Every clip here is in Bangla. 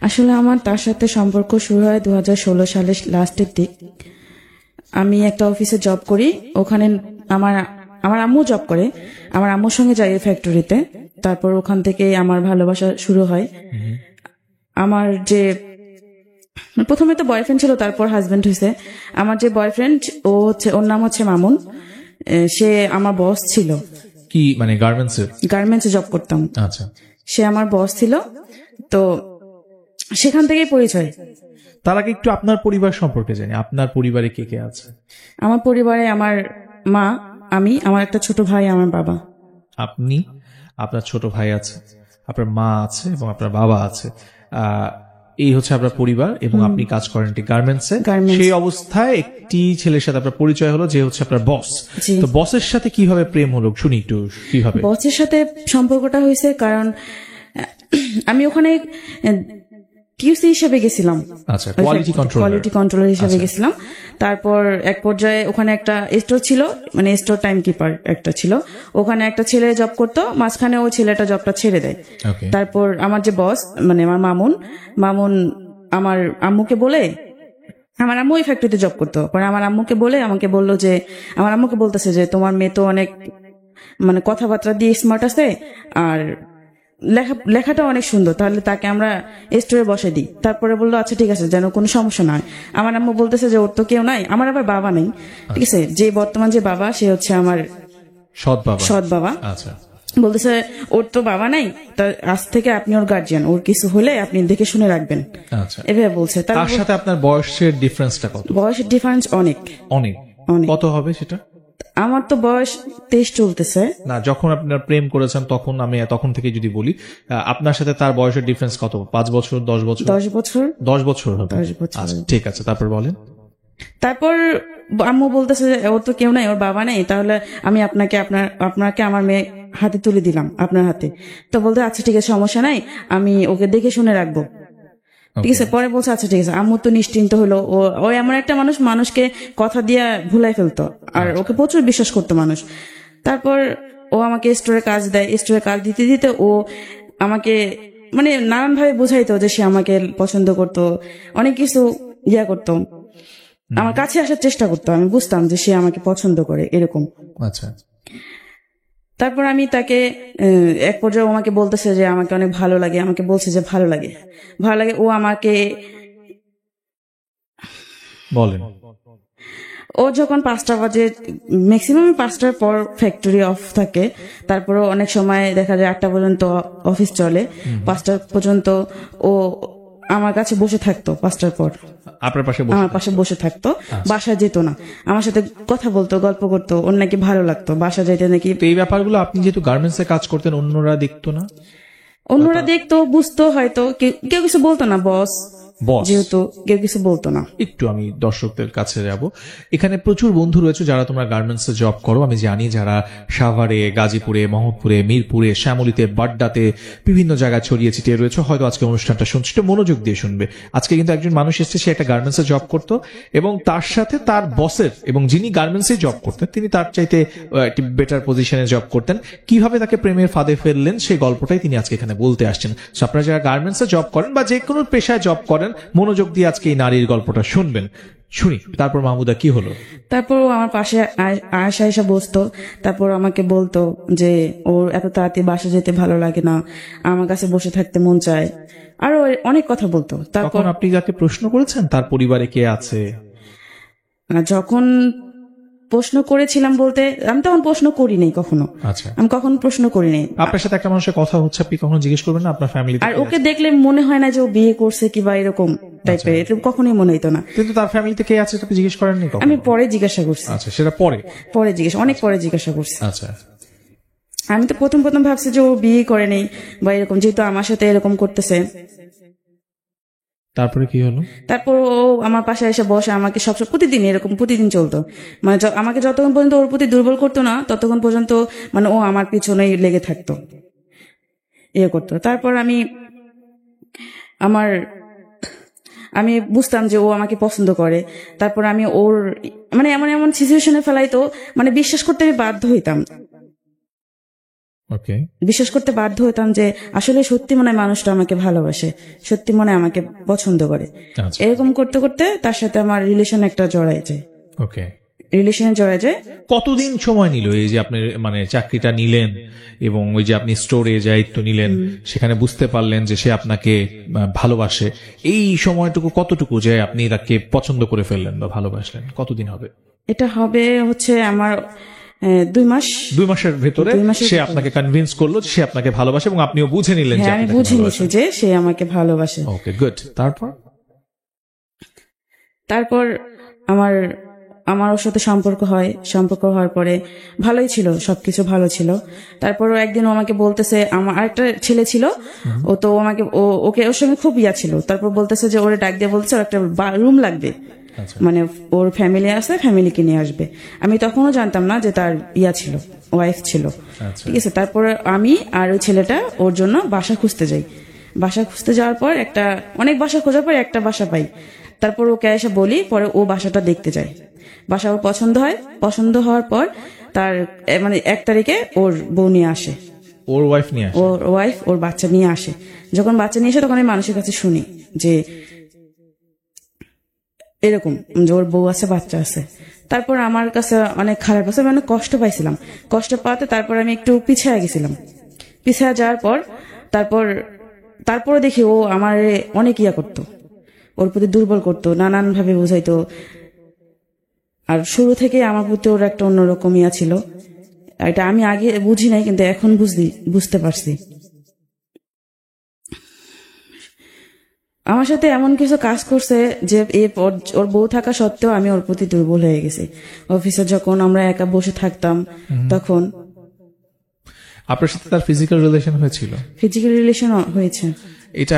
আসলে আমার তার সাথে সম্পর্ক শুরু হয় 2016 সালের লাস্টের দিক। আমি একটা অফিসে জব করি, ওখানে আমার আমার আম্মু জব করে, আমার আম্মুর সঙ্গে যাই ফ্যাক্টরিতে। তারপর ওখান থেকে আমার ভালোবাসা শুরু হয়। আমার যে প্রথমে তো বয়ফ্রেন্ড ছিল, তারপর হাজবেন্ড হয়েছে। আমার যে বয়ফ্রেন্ড ও হচ্ছে, ওর নাম হচ্ছে মামুন। সে আমার বস ছিল। কি মানে গার্মেন্টসে জব করতাম। আচ্ছা, সে আমার বস ছিল, তো সেখান থেকেই পরিচয়। তার আগে একটু আপনার পরিবার সম্পর্কে জানি। আপনার পরিবারে কে কে আছে? আমার পরিবারে আমার মা, আমি, আমার একটা ছোট ভাই, আমার বাবা। আপনি, আপনার ছোট ভাই আছে, আপনার মা আছে এবং আপনার বাবা আছে। এই হচ্ছে আপনার পরিবার এবং আপনি কাজ করেন গার্মেন্টসে। সেই অবস্থায় একটি ছেলের সাথে আপনার পরিচয় হলো, যে হচ্ছে আপনার বস। তো বসের সাথে কিভাবে প্রেম হলো শুনি একটু। কিভাবে বসের সাথে সম্পর্কটা হয়েছে, কারণ আমি ওখানে কিউসি হিসেবে গেছিলাম। আচ্ছা, কোয়ালিটি কন্ট্রোলার হিসেবে গেছিলাম। তারপর এক পর্যায়ে ওখানে একটা স্টোর ছিল, মানে স্টোর টাইম কিপার একটা ছিল, ওখানে একটা ছেলে জব করতো, মাঝখানে ওই ছেলেটা জবটা ছেড়ে দেয়। তারপর আমার যে বস, মানে আমার মামুন আমার আম্মুকে বলে, আমার আম্মু ওই ফ্যাক্টরিতে জব করতো, পরে আমার আম্মুকে বলে আমাকে বললো যে, আমার আম্মুকে বলতেছে যে তোমার মেয়ে তো অনেক মানে কথাবার্তা দিয়ে স্মার্ট আছে, আর লেখাটা অনেক সুন্দর, তাহলে তাকে আমরা স্টোরে বসে দিই। তারপরে বললো আচ্ছা ঠিক আছে, যেন কোনো সমস্যা না হয়। আমার আম্মু বলতেছে যে ওর তো কেউ নাই, আমার আবার বাবা নেই, ঠিক আছে, যে বর্তমান যে বাবা সে হচ্ছে আমার সৎ বাবা। আচ্ছা, বলতেছে ওর তো বাবা নাই, আজ থেকে আপনি ওর গার্জিয়ান, ওর কিছু হলে আপনি দেখে শুনে রাখবেন। আচ্ছা, এভাবে বলছে। তার সাথে আপনার বয়সের ডিফারেন্সটা কত? বয়সের ডিফারেন্স অনেক। কত হবে সেটা? আমার তো বয়স 23 চলতেছে। না, যখন আপনার প্রেম করেছেন তখন, আমি তখন থেকে যদি বলি, আপনার সাথে তার বয়সের ডিফারেন্স কত? 5 বছর, 10 বছর? 10 বছর হবে। আচ্ছা, ঠিক আছে, তারপর বলেন। তারপর আম্মু বলতেছে যে ওর তো কেউ নাই, ওর বাবা নেই, তাহলে আমি আপনাকে আমার মেয়ে হাতে তুলে দিলাম, আপনার হাতে। তো বলতে আচ্ছা ঠিক আছে, সমস্যা নাই, আমি ওকে দেখে শুনে রাখবো, ঠিক আছে। পরে বলছে আচ্ছা ঠিক আছে। আম্মু তো নিশ্চিন্ত হলো। ও এমন একটা মানুষকে কথা দিয়ে ভুলাই ফেলতো, আর ওকে প্রচুর বিশ্বাস করতো মানুষ। তারপর ও আমাকে স্টোরে কাজ দেয়, স্টোরে কাজ দিতে দিতে ও আমাকে মানে নানান ভাবে বুঝাইতো যে সে আমাকে পছন্দ করতো, অনেক কিছু করতো, আমার কাছে আসার চেষ্টা করতো। আমি বুঝতাম যে সে আমাকে পছন্দ করে, এরকম। আচ্ছা, তারপর আমি তাকে এক পর্যায়ে আমাকে বলতেছে যে আমাকে অনেক ভালো লাগে, আমাকে বলছে যে ভালো লাগে। ও আমাকে বলেন। ও যখন 5টা বাজে, ম্যাক্সিমাম 5টার পর ফ্যাক্টরি অফ থাকে, তারপরও অনেক সময় দেখা যায় 8টা পর্যন্ত অফিস চলে, 5টা পর্যন্ত ও আমার কাছে বসে থাকতো। 5টার পর আমার পাশে বসে থাকতো, বাসায় যেত না, আমার সাথে কথা বলতো, গল্প করতো, ওর নাকি ভালো লাগতো, বাসা যাইতে নাকি। এই ব্যাপারগুলো আপনি যেহেতু গার্মেন্টস এ কাজ করতেন, অন্যরা দেখতো না? অন্যরা দেখতো, বুঝতো হয়তো, কেউ কিছু বলতো না, বস যেহেতু কেউ কিছু বলতো না। একটু আমি দর্শকদের কাছে যাব। এখানে প্রচুর বন্ধু রয়েছে যারা তোমরা গার্মেন্টসে জব করো, আমি জানি, যারা সাভারে, গাজীপুরে, মোহাম্মদপুরে, মিরপুরে, শ্যামলীতে, বাড্ডাতে, বিভিন্ন জায়গায় ছড়িয়ে ছিটিয়ে রয়েছে। হয়তো আজকে অনুষ্ঠানটা শুনছে, একটু মনোযোগ দিয়ে শুনবে। আজকে কিন্তু একজন মানুষ এসেছে, সে একটা গার্মেন্টসে জব করতো এবং তার সাথে তার বসের, এবং যিনি গার্মেন্টসে জব করতেন তিনি তার চাইতে একটি বেটার পজিশনে জব করতেন, কিভাবে তাকে প্রেমের ফাঁদে ফেললেন সেই গল্পটাই তিনি আজকে এখানে বলতে আসছেন। আপনারা যারা গার্মেন্টসে জব করেন বা যে কোনো পেশায় জব করেন, মনোযোগ দিয়ে আজকে এই নারীর গল্পটা শুনবেন। শুনি। তারপর মাহমুদা, কি হলো? তারপর আমার পাশে আয়সা বসতো, তারপর আমাকে বলতো যে ওর এত তাড়াতাড়ি বাসা যেতে ভালো লাগে না, আমার কাছে বসে থাকতে মন চায়, আরো অনেক কথা বলতো। তারপর আপনি যাকে প্রশ্ন করেছেন তার পরিবারে কে আছে? যখন প্রশ্ন করেছিলাম বলতে, আমি তখন প্রশ্ন করি নাই কখনো। আচ্ছা, আমি কখনো প্রশ্ন করি নাই। আপনার সাথে একটা মানুষের কথা হচ্ছে, আপনি কখনো জিজ্ঞেস করবেন না আপনার ফ্যামিলি? আর ওকে দেখলে মনে হয় না যে ও বিয়ে করছে কিংবা এরকম টাইপের, এরকম কখনোই মনে হইতো না। কিন্তু তার ফ্যামিলিতে কে আছে আপনি জিজ্ঞেস করেননি? আমি পরে জিজ্ঞাসা করছি। আচ্ছা, সেটা পরে জিজ্ঞাসা, অনেক পরে জিজ্ঞাসা করছি। আচ্ছা, আমি তো প্রথম ভাবছি যে ও বিয়ে করে নেই বা এরকম, যেহেতু আমার সাথে এরকম করতেছে। তারপরে কি হলো? তারপর ও আমার পাশে এসে বসে, আমাকে সবসময় প্রতিদিন চলতো, মানে আমাকে যতক্ষণ পর্যন্ত ওর প্রতি দুর্বল করতো না ততক্ষণ পর্যন্ত মানে ও আমার পিছনেই লেগে থাকতো, করতো। তারপর আমি বুঝতাম যে ও আমাকে পছন্দ করে। তারপর আমি ওর মানে এমন সিচুয়েশনে ফেলাইতো, মানে বিশ্বাস করতে আমি বাধ্য হইতাম। ওকে, বিশ্বাস করতে বাধ্য হতাম যে আসলে সত্যি মনে হয় মানুষটা আমাকে ভালোবাসে, সত্যি মনে হয় আমাকে পছন্দ করে। আচ্ছা, এরকম করতে করতে তার সাথে আমার রিলেশন একটা জড়ায় যায়। ওকে। রিলেশনে জড়ায় যায়। কতদিন সময় নিল এই যে আপনি মানে চাকরিটা নিলেন এবং ওই যে আপনি স্টোরে দায়িত্ব নিলেন, সেখানে বুঝতে পারলেন যে সে আপনাকে ভালোবাসে, এই সময়টুকু কতটুকু যে আপনি তাকে পছন্দ করে ফেললেন বা ভালোবাসলেন, কতদিন হবে? এটা হবে হচ্ছে আমার 2 মাস। 2 মাসের ভেতরে 2 মাসের সে ভেতরে। আপনাকে কনভিন্স করলো যে সে আপনাকে ভালোবাসে এবং আপনিও বুঝে নিলেন যে হ্যাঁ, আমি আপনি তাকে বুঝে নিয়েছি ভালোবাসেন। যে সে আমাকে ভালোবাসে। ওকে, গুড। তারপর আমার ওর সাথে সম্পর্ক হয়। সম্পর্ক হওয়ার পরে ভালোই ছিল, সবকিছু ভালো ছিল। তারপর একদিন ও আমাকে বলতেছে, আমার আরেকটা ছেলে ছিল, ও তো আমাকে ওকে ওর সঙ্গে খুব ইয়া ছিল। তারপর বলতেছে যে ওরে ডাক দিয়ে বলতেছে ওর একটা রুম লাগবে, মানে ওর ফ্যামিলি আছে, ফ্যামিলিকে নিয়ে আসবে। আমি তখনও জানতাম না যে তার ইয়া ছিল, ওয়াইফ ছিল। ঠিক আছে, তারপরে আমি আর ওই ছেলেটা ওর জন্য বাসা খুঁজতে যাই। বাসা খুঁজতে যাওয়ার পর অনেক বাসা খোঁজার পর একটা বাসা পাই। তারপর ওকে এসে বলি, পরে ও বাসাটা দেখতে যায়। বাসা ওর পছন্দ হয়। পছন্দ হওয়ার পর তার মানে 1 তারিখে ওর বউ নিয়ে আসে, ওর ওয়াইফ নিয়ে আসে, ওর ওয়াইফ ওর বাচ্চা নিয়ে আসে। যখন বাচ্চা নিয়ে আসে তখন আমি মানুষের কাছে শুনি যে এরকম যে ওর বউ আছে, বাচ্চা আছে। তারপর আমার কাছে অনেক খারাপ আছে, আমি অনেক কষ্ট পাইছিলাম। কষ্ট পাওয়াতে তারপর আমি একটু পিছিয়ে গেছিলাম। পিছিয়ে যাওয়ার পর তারপরে দেখি ও আমার অনেক ইয়া করতো, ওর প্রতি দুর্বল করতো, নানান ভাবে বুঝাইতো। আর শুরু থেকে আমার প্রতি ওর একটা অন্যরকম ইয়া ছিল। এটা আমি আগে বুঝি নাই, কিন্তু এখন বুঝতে পারছি। আমার সাথে এমন কিছু কাজ করছে যে ওর বউ থাকা সত্ত্বেও আমি ওর প্রতি দুর্বল হয়ে গেছি। অফিসে যখন আমরা একা বসে থাকতাম তখন। আপনার সাথে তার ফিজিক্যাল রিলেশন হয়েছিল? ফিজিক্যাল রিলেশন হয়েছে। এটা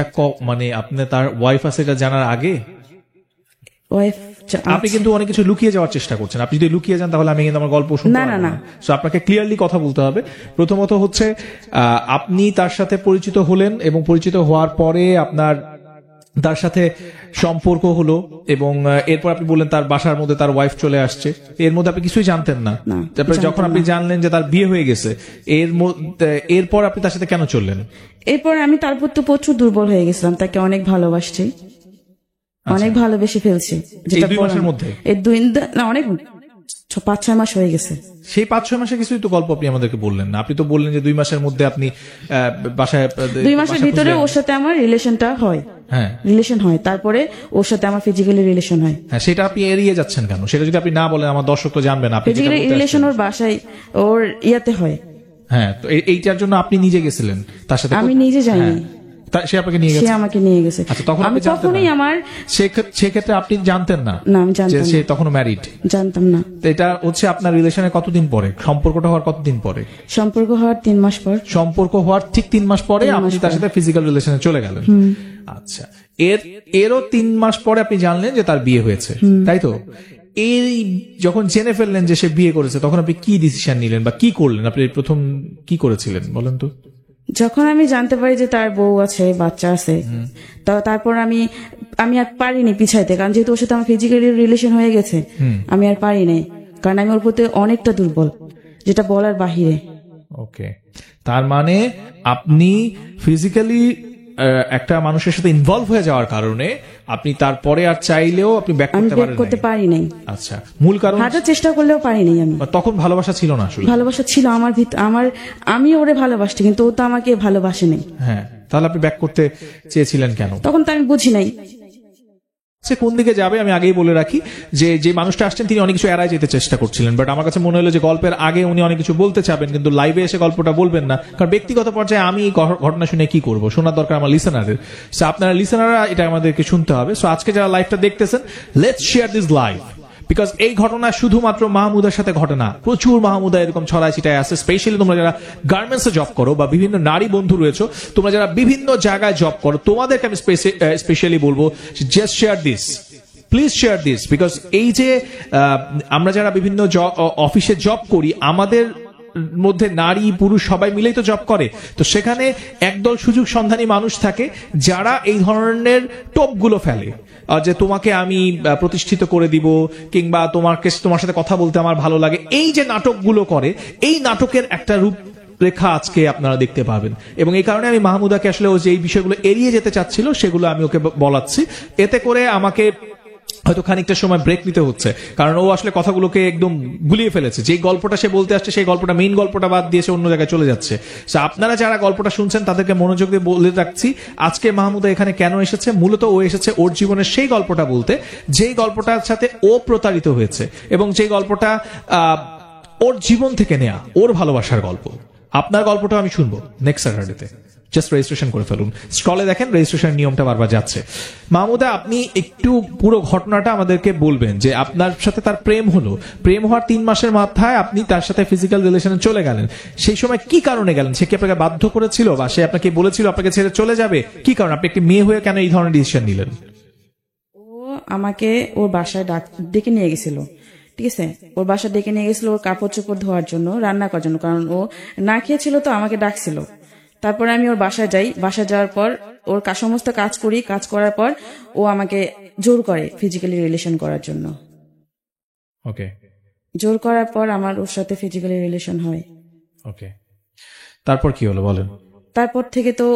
মানে আপনি তার ওয়াইফ আছে এটা জানার আগে? ওয়াইফ। আপনি কিন্তু অনেক কিছু লুকিয়ে যাওয়ার চেষ্টা করছেন। আপনি যদি লুকিয়ে যান তাহলে আমি কিন্তু আমার গল্প শুনতে পারবো না। সো আপনাকে ক্লিয়ারলি কথা বলতে হবে। প্রথমত হচ্ছে আপনি তার সাথে পরিচিত হলেন এবং পরিচিত হওয়ার পরে আপনার তার সাথে সম্পর্ক হলো এবং এরপর আপনি বললেন তার বাসার মধ্যে তার ওয়াইফ চলে আসছে। এর মধ্যে আপনি কিছুই জানতেন না। তারপরে যখন আপনি জানলেন যে তার বিয়ে হয়ে গেছে, এরপর আপনি তার সাথে কেন চললেন? এরপর আমি তার প্রতি প্রচুর দুর্বল হয়ে গেছিলাম। তাকে অনেক ভালোবাসছি, অনেক ভালোবেসে ফেলছি। যেটা 2 মাসের মধ্যে? অনেক 5-6 মাস হয়ে গেছে। সেই 5-6 মাসে কিছুই তো গল্প আপনি আমাদেরকে বললেন না। আপনি তো বললেন যে 2 মাসের মধ্যে আপনি বাসায় 2 মাসের ভিতরে ওর সাথে আমার রিলেশনটা হয়। হ্যাঁ, রিলেশন হয়। তারপরে ওর সাথে আমার ফিজিক্যালি রিলেশন হয়। হ্যাঁ, সেটা আপনি এড়িয়ে যাচ্ছেন কেন? সেটা যদি আপনি না বলেন আমার দর্শক তো জানবেন আপনি। ফিজিক্যালি রিলেশন ওর বাসায়, ওর ইয়াতে হয়। হ্যাঁ, তো এইটার জন্য আপনি নিজে গেছিলেন তার সাথে? আমি নিজে যাইনি, সে আপনাকে নিয়ে গেছে। সে আমাকে নিয়ে গেছে। আচ্ছা, তখন আমি তখনই আমার সেক্ষেত্রে আপনি জানতেন না? না, আমি জানতাম না। সে তখনও ম্যারিড? জানতাম না। এটা হচ্ছে আপনার রিলেশনের কতদিন পরে? সম্পর্কটা হওয়ার কতদিন পরে? সম্পর্ক হওয়ার 3 মাস পর। সম্পর্ক হওয়ার ঠিক 3 মাস পরে আপনি তার সাথে ফিজিক্যাল রিলেশনে চলে গেলেন। আচ্ছা, এরও 3 মাস পরে আপনি জানলেন যে তার বিয়ে হয়েছে, তাই তো? এই যখন জেনে ফেললেন যে সে বিয়ে করেছে তখন আপনি কি ডিসিশন নিলেন বা কি করলেন? আপনি প্রথম কি করেছিলেন বলেন তো? যখন আমি জানতে পারি যে তার বউ আছে, বাচ্চা আছে, তারপর আমি আর পারিনি পিছাইতে, কারণ যেহেতু ওর সাথে আমার ফিজিক্যালি রিলেশন হয়ে গেছে, আমি আর পারি নাই, কারণ আমি ওর প্রতি অনেকটা দুর্বল, যেটা বলার বাহিরে। ওকে, তার মানে আপনি ফিজিক্যালি একটা মানুষের সাথে ইনভলভ হয়ে যাওয়ার কারণে আপনি তারপরে আর চাইলেও আপনি ব্যাক করতে পারি নাই। আচ্ছা, মূল কারণ? হাজার চেষ্টা করলেও পারি নাই আমি। তখন ভালোবাসা ছিল না? আসলে ভালোবাসা ছিল আমার আমি ওরে ভালোবাসছি, কিন্তু ও তো আমাকে ভালোবাসে নাই। হ্যাঁ, তাহলে আপনি ব্যাক করতে চেয়েছিলেন কেন? তখন তো আমি বুঝি নাই সে কোন দিকে যাবে। আমি আগেই বলে রাখি যে মানুষটা আসছেন তিনি অনেক কিছু এড়ায় যেতে চেষ্টা করছিলেন, বাট আমার কাছে মনে হলো যে গল্পের আগে উনি অনেক কিছু বলতে চাবেন, কিন্তু লাইভে এসে গল্পটা বলবেন না, কারণ ব্যক্তিগত পর্যায়ে আমি এই ঘটনা শুনে কি করব, শোনার দরকার আমার লিসেনারের। সো আপনারা লিসেনাররা এটা আমাদেরকে শুনতে হবে। সো আজকে যারা লাইভটা দেখতেছেন, let's share this live, because এই ঘটনা শুধুমাত্র মাহমুদার সাথে ঘটে না, প্রচুর মাহমুদা এরকম ছড়ায় ছিটায় আছে। স্পেশালি তোমরা যারা গার্মেন্টসে জব করো বা বিভিন্ন নারী বন্ধু রয়েছে, তোমরা যারা বিভিন্ন জায়গায় জব করো, তোমাদেরকে আমি স্পেশালি বলবো just share this, please share this, because এই যে আমরা যারা বিভিন্ন অফিসে জব করি, আমাদের মধ্যে নারী পুরুষ সবাই মিলেই তো জব করে, তো সেখানে একদল সুযোগ সন্ধানী মানুষ থাকে যারা এই ধরনের টোপগুলো ফেলে যে তোমাকে আমি প্রতিষ্ঠিত করে দিব, কিংবা তোমার সাথে কথা বলতে আমার ভালো লাগে, এই যে নাটকগুলো করে, এই নাটকের একটা রূপ রেখা আজকে আপনারা দেখতে পাবেন। এবং এই কারণে আমি মাহমুদাকে আসলে ও যে এই বিষয়গুলো এড়িয়ে যেতে চাচ্ছিল সেগুলো আমি ওকে বলাচ্ছি, এতে করে আমাকে হয়তো খানিকটা সময় ব্রেক নিতে হচ্ছে, কারণ ও আসলে কথাগুলোকে একদম গুলিয়ে ফেলেছে। যে গল্পটা সে বলতে আসছে সেই গল্পটা, মেইন গল্পটা বাদ দিয়ে সে অন্য জায়গায় চলে যাচ্ছে। আপনারা যারা গল্পটা শুনছেন তাদেরকে মনোযোগ দিয়ে বলে রাখছি, আজকে মাহমুদা এখানে কেন এসেছে। মূলত ও এসেছে ওর জীবনের সেই গল্পটা বলতে, যেই গল্পটার সাথে ও প্রতারিত হয়েছে এবং যে গল্পটা ওর জীবন থেকে নেয়া, ওর ভালোবাসার গল্প। আপনার গল্পটা আমি শুনবো নেক্সট স্যাটারডেতে। জাস্ট রেজিস্ট্রেশন করে ফেলুন। স্ক্রলে দেখেন রেজিস্ট্রেশন নিয়মটা বারবার যাচ্ছে। মাহমুদা, আপনি একটু পুরো ঘটনাটা আমাদেরকে বলবেন যে আপনার সাথে তার প্রেম হলো, প্রেম হওয়ার 3 মাসের মাথায় আপনি তার সাথে ফিজিক্যাল রিলেশনে চলে গেলেন। সেই সময় কি কারণে গেলেন? সে কি আপনাকে বাধ্য করেছিল বা সে আপনাকে বলেছিল আপনাকে ছেড়ে চলে যাবে? কি কারণ? আপনি একটি মেয়ে হয়ে কেন এই ধরনের ডিসিশন নিলেন? ও আমাকে ওর বাসায় ডেকে নিয়ে গেছিল, ঠিক আছে? ওর বাসা ডেকে নিয়ে গেছিল ওর কাপড় চোপড় ধোয়ার জন্য, রান্না করার জন্য, কারণ ও না খেয়েছিল, তো আমাকে ডাকছিল। তারপরে আমি ওর বাসায় যাই, বাসায় যাওয়ার পর ওর সমস্ত কাজ করি, কাজ করার পর ও আমাকে জোর করে ফিজিক্যালি রিলেশন করার জন্য। ওকে। জোর করার পর আমার ওর সাথে ফিজিক্যালি রিলেশন হয়। ওকে, তারপর কি হলো বলেন? তারপর থেকে তো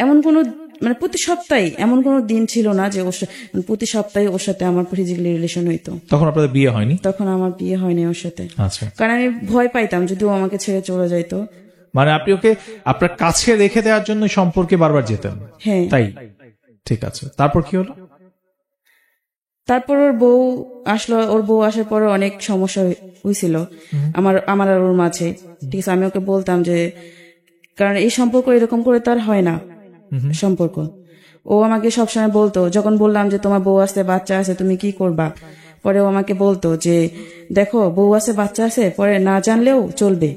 এমন কোনো মানে প্রতি সপ্তাহে এমন কোনো দিন ছিল না যে প্রতি সপ্তাহে ওর সাথে আমার ফিজিক্যালি রিলেশন হইতো। তখন আপনাদের বিয়ে হয়নি? তখন আমার বিয়ে হয়নি ওর সাথে। আচ্ছা। কারণ আমি ভয় পাইতাম যদি ও আমাকে ছেড়ে চলে যাইতো। মানে আপনি ওকে আপনার কাছে রেখে দেওয়ার জন্য সম্পর্কে বারবার যেতেন? হ্যাঁ। তাই, ঠিক আছে। তারপর কি হলো? তারপর ওর বউ আসলো, ওর বউ আসার পরে অনেক সমস্যা হয়েছিল আমার আর ওর মাঝে, ঠিক আছে? আমি ওকে বলতাম যে, কারণ এই সম্পর্ক এরকম করে তার হয় না সম্পর্ক। ও আমাকে সবসময় বলতো, যখন বললাম যে তোমার বউ আছে, বাচ্চা আছে, তুমি কি করবা, পরে ও আমাকে বলতো যে দেখো বউ আছে, বাচ্চা আছে, পরে না জানলেও চলবে,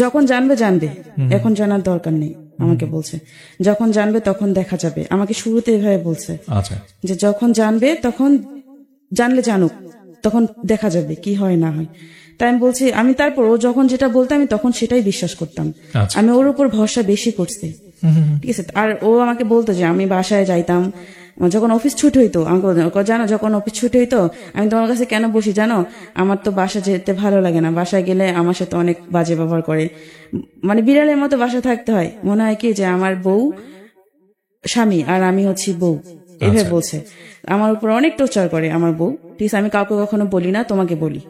যখন জানবে জানবে, এখন জানার দরকার নেই। আমাকে বলছে যখন জানবে তখন দেখা যাবে। আমাকে শুরুতে এভাবে বলছে যে যখন জানবে তখন, জানলে জানুক, তখন দেখা যাবে কি হয় না হয়। তাই আমি বলছি, আমি তারপর ও যখন যেটা বলতো আমি তখন সেটাই বিশ্বাস করতাম। আমি ওর উপর ভরসা বেশি করছি, ঠিক আছে? আর ও আমাকে বলতো যে আমি বাসায় যাইতাম যখন অফিস ছুটি হইতো, আমাকে জানো যখন অফিস ছুটি হইতো আমি তোমার কাছে কেন বসি জানো? আমার তো বাসা যেতে ভালো লাগে না, বাসায় গেলে আমার সাথে অনেক বাজে ব্যবহার করে, মানে বিড়ালের মতো বাসা থাকতে হয়, মনে হয় কি যে আমার বউ স্বামী আর আমি হচ্ছি বউ, এভাবে বলছে। আমার উপর অনেক টর্চার করে আমার বউ, ঠিক আছে? আমি কাউকে কখনো বলি না, তোমাকে বলি।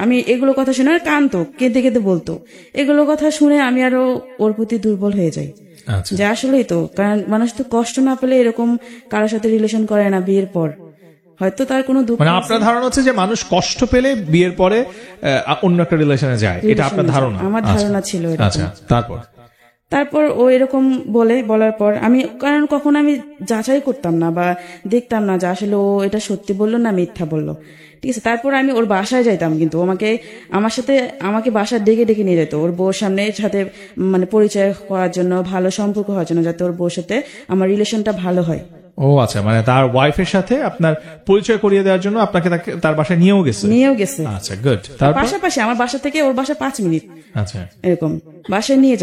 আমি এগুলো কথা শুনে কাঁদতো, কেঁদে কেঁদে বলতো। এগুলো কথা শুনে আমি আরো ওর প্রতি দুর্বল হয়ে যাই, যে আসলেই তো, কারণ মানুষ তো কষ্ট না পেলে এরকম কারোর সাথে রিলেশন করে না বিয়ের পর, হয়তো তার কোনো দুঃখ। মানে আপনার ধারণা হচ্ছে যে মানুষ কষ্ট পেলে বিয়ের পরে অন্য একটা রিলেশনে যায়, এটা আপনার ধারণা? আমার ধারণা ছিল। আচ্ছা, তারপর ও এরকম বলার পর আমি, কারণ কখনো আমি যাচাই করতাম না বা দেখতাম না যে আসলে ও এটা সত্যি বললো না মিথ্যা বললো, ঠিক আছে? তারপর আমি ওর বাসায় যাইতাম, কিন্তু আমাকে বাসায় ডেকে ডেকে নিয়ে যেত ওর বউর সাথে মানে পরিচয় করার জন্য, ভালো সম্পর্ক হওয়ার জন্য, যাতে ওর বউর সাথে আমার রিলেশনটা ভালো হয়। ও আচ্ছা, মানে তার ওয়াইফের সাথে আপনার পরিচয় করিয়ে দেওয়ার জন্য আপনাকে তার বাসায় নিয়েও গেছে। আচ্ছা, গুড। পাশাপাশি আমার বাসা থেকে ওর বাসা 5 মিনিট, আচ্ছা, এরকম বাসায় নিয়ে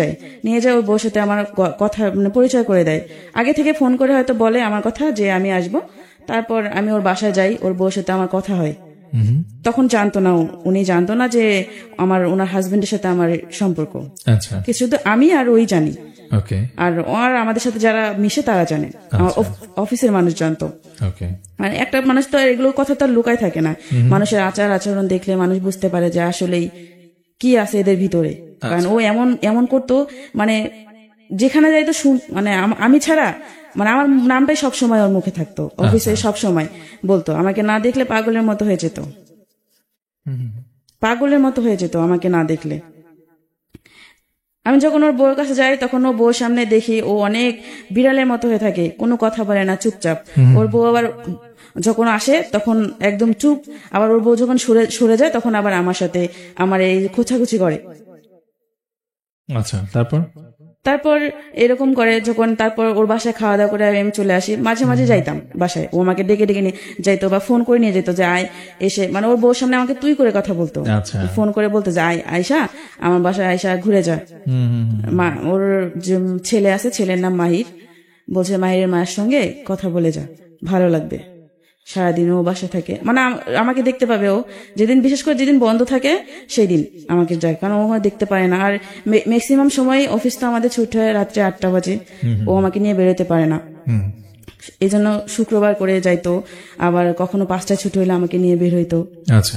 যায় ওর বউর সাথে আমার কথা মানে পরিচয় করে দেয়। আগে থেকে ফোন করে হয়তো বলে আমার কথা যে আমি আসবো, তারপর আমি ওর বাসায় যাই, ওর বউর সাথে আমার কথা হয়। তখন উনি জানতো না যে ওনার হাজবেন্ডের সাথে আমার সম্পর্ক। আচ্ছা, শুধু আমি আর ওই জানি, আর আমাদের সাথে যারা মিশে তারা জানে, আমার অফিসের মানুষ জানতো। মানে একটা মানুষ তো এগুলো কথা তো লুকায় থাকে না, মানুষের আচার আচরণ দেখলে মানুষ বুঝতে পারে যে আসলেই কি আছে এদের ভিতরে। কারণ ও এমন করতো, মানে যেখানে যাইতো মানে আমি ছাড়া মানে আমার নামটাই সবসময় ওর মুখে থাকতো, অফিসে সবসময় বলতো, আমাকে না দেখলে পাগলের মতো হয়ে যেত আমাকে না দেখলে। আমি যখন ওর বউর কাছে যাই তখন ওর বউর সামনে দেখি ও অনেক বিড়ালের মতো হয়ে থাকে, কোনো কথা বলে না, চুপচাপ। ওর বউ আবার যখন আসে তখন একদম চুপ, আবার ওর বউ যখন সরে যায় তখন আবার আমার সাথে আমার এই খোঁচাখুচি করে। আচ্ছা, তারপর এরকম করে যখন, তারপর ওর বাসায় খাওয়া দাওয়া করে আমি চলে আসি, মাঝে মাঝে যাইতাম বাসায়, ও আমাকে ডেকে ডেকে নিয়ে যাইতো বা ফোন করে নিয়ে যেত যে আয় এসে, মানে ওর বউর সামনে আমাকে তুই করে কথা বলতো, ফোন করে বলতো যে আয়শা আমার বাসায় আয়শা ঘুরে যা। ওর যে ছেলে আছে, ছেলের নাম মাহির, বলছে মাহিরের মায়ের সঙ্গে কথা বলে যা, ভালো লাগবে। সারাদিন ও বাসা থাকে, মানে আমাকে দেখতে পাবে ও যেদিন, বিশেষ করে যেদিন বন্ধ থাকে সেই দিন আমাকে যায়, কারণ ও দেখতে পারে না। আর ম্যাক্সিমাম সময় অফিস তো আমাদের ছুটি হয় রাত্রে 8টা বাজে, ও আমাকে নিয়ে বেরোতে পারে না। এই জন্য শুক্রবার করে যাইতো, আবার কখনো 5টায় ছুটি হলে আমাকে নিয়ে বের হইতো। আচ্ছা,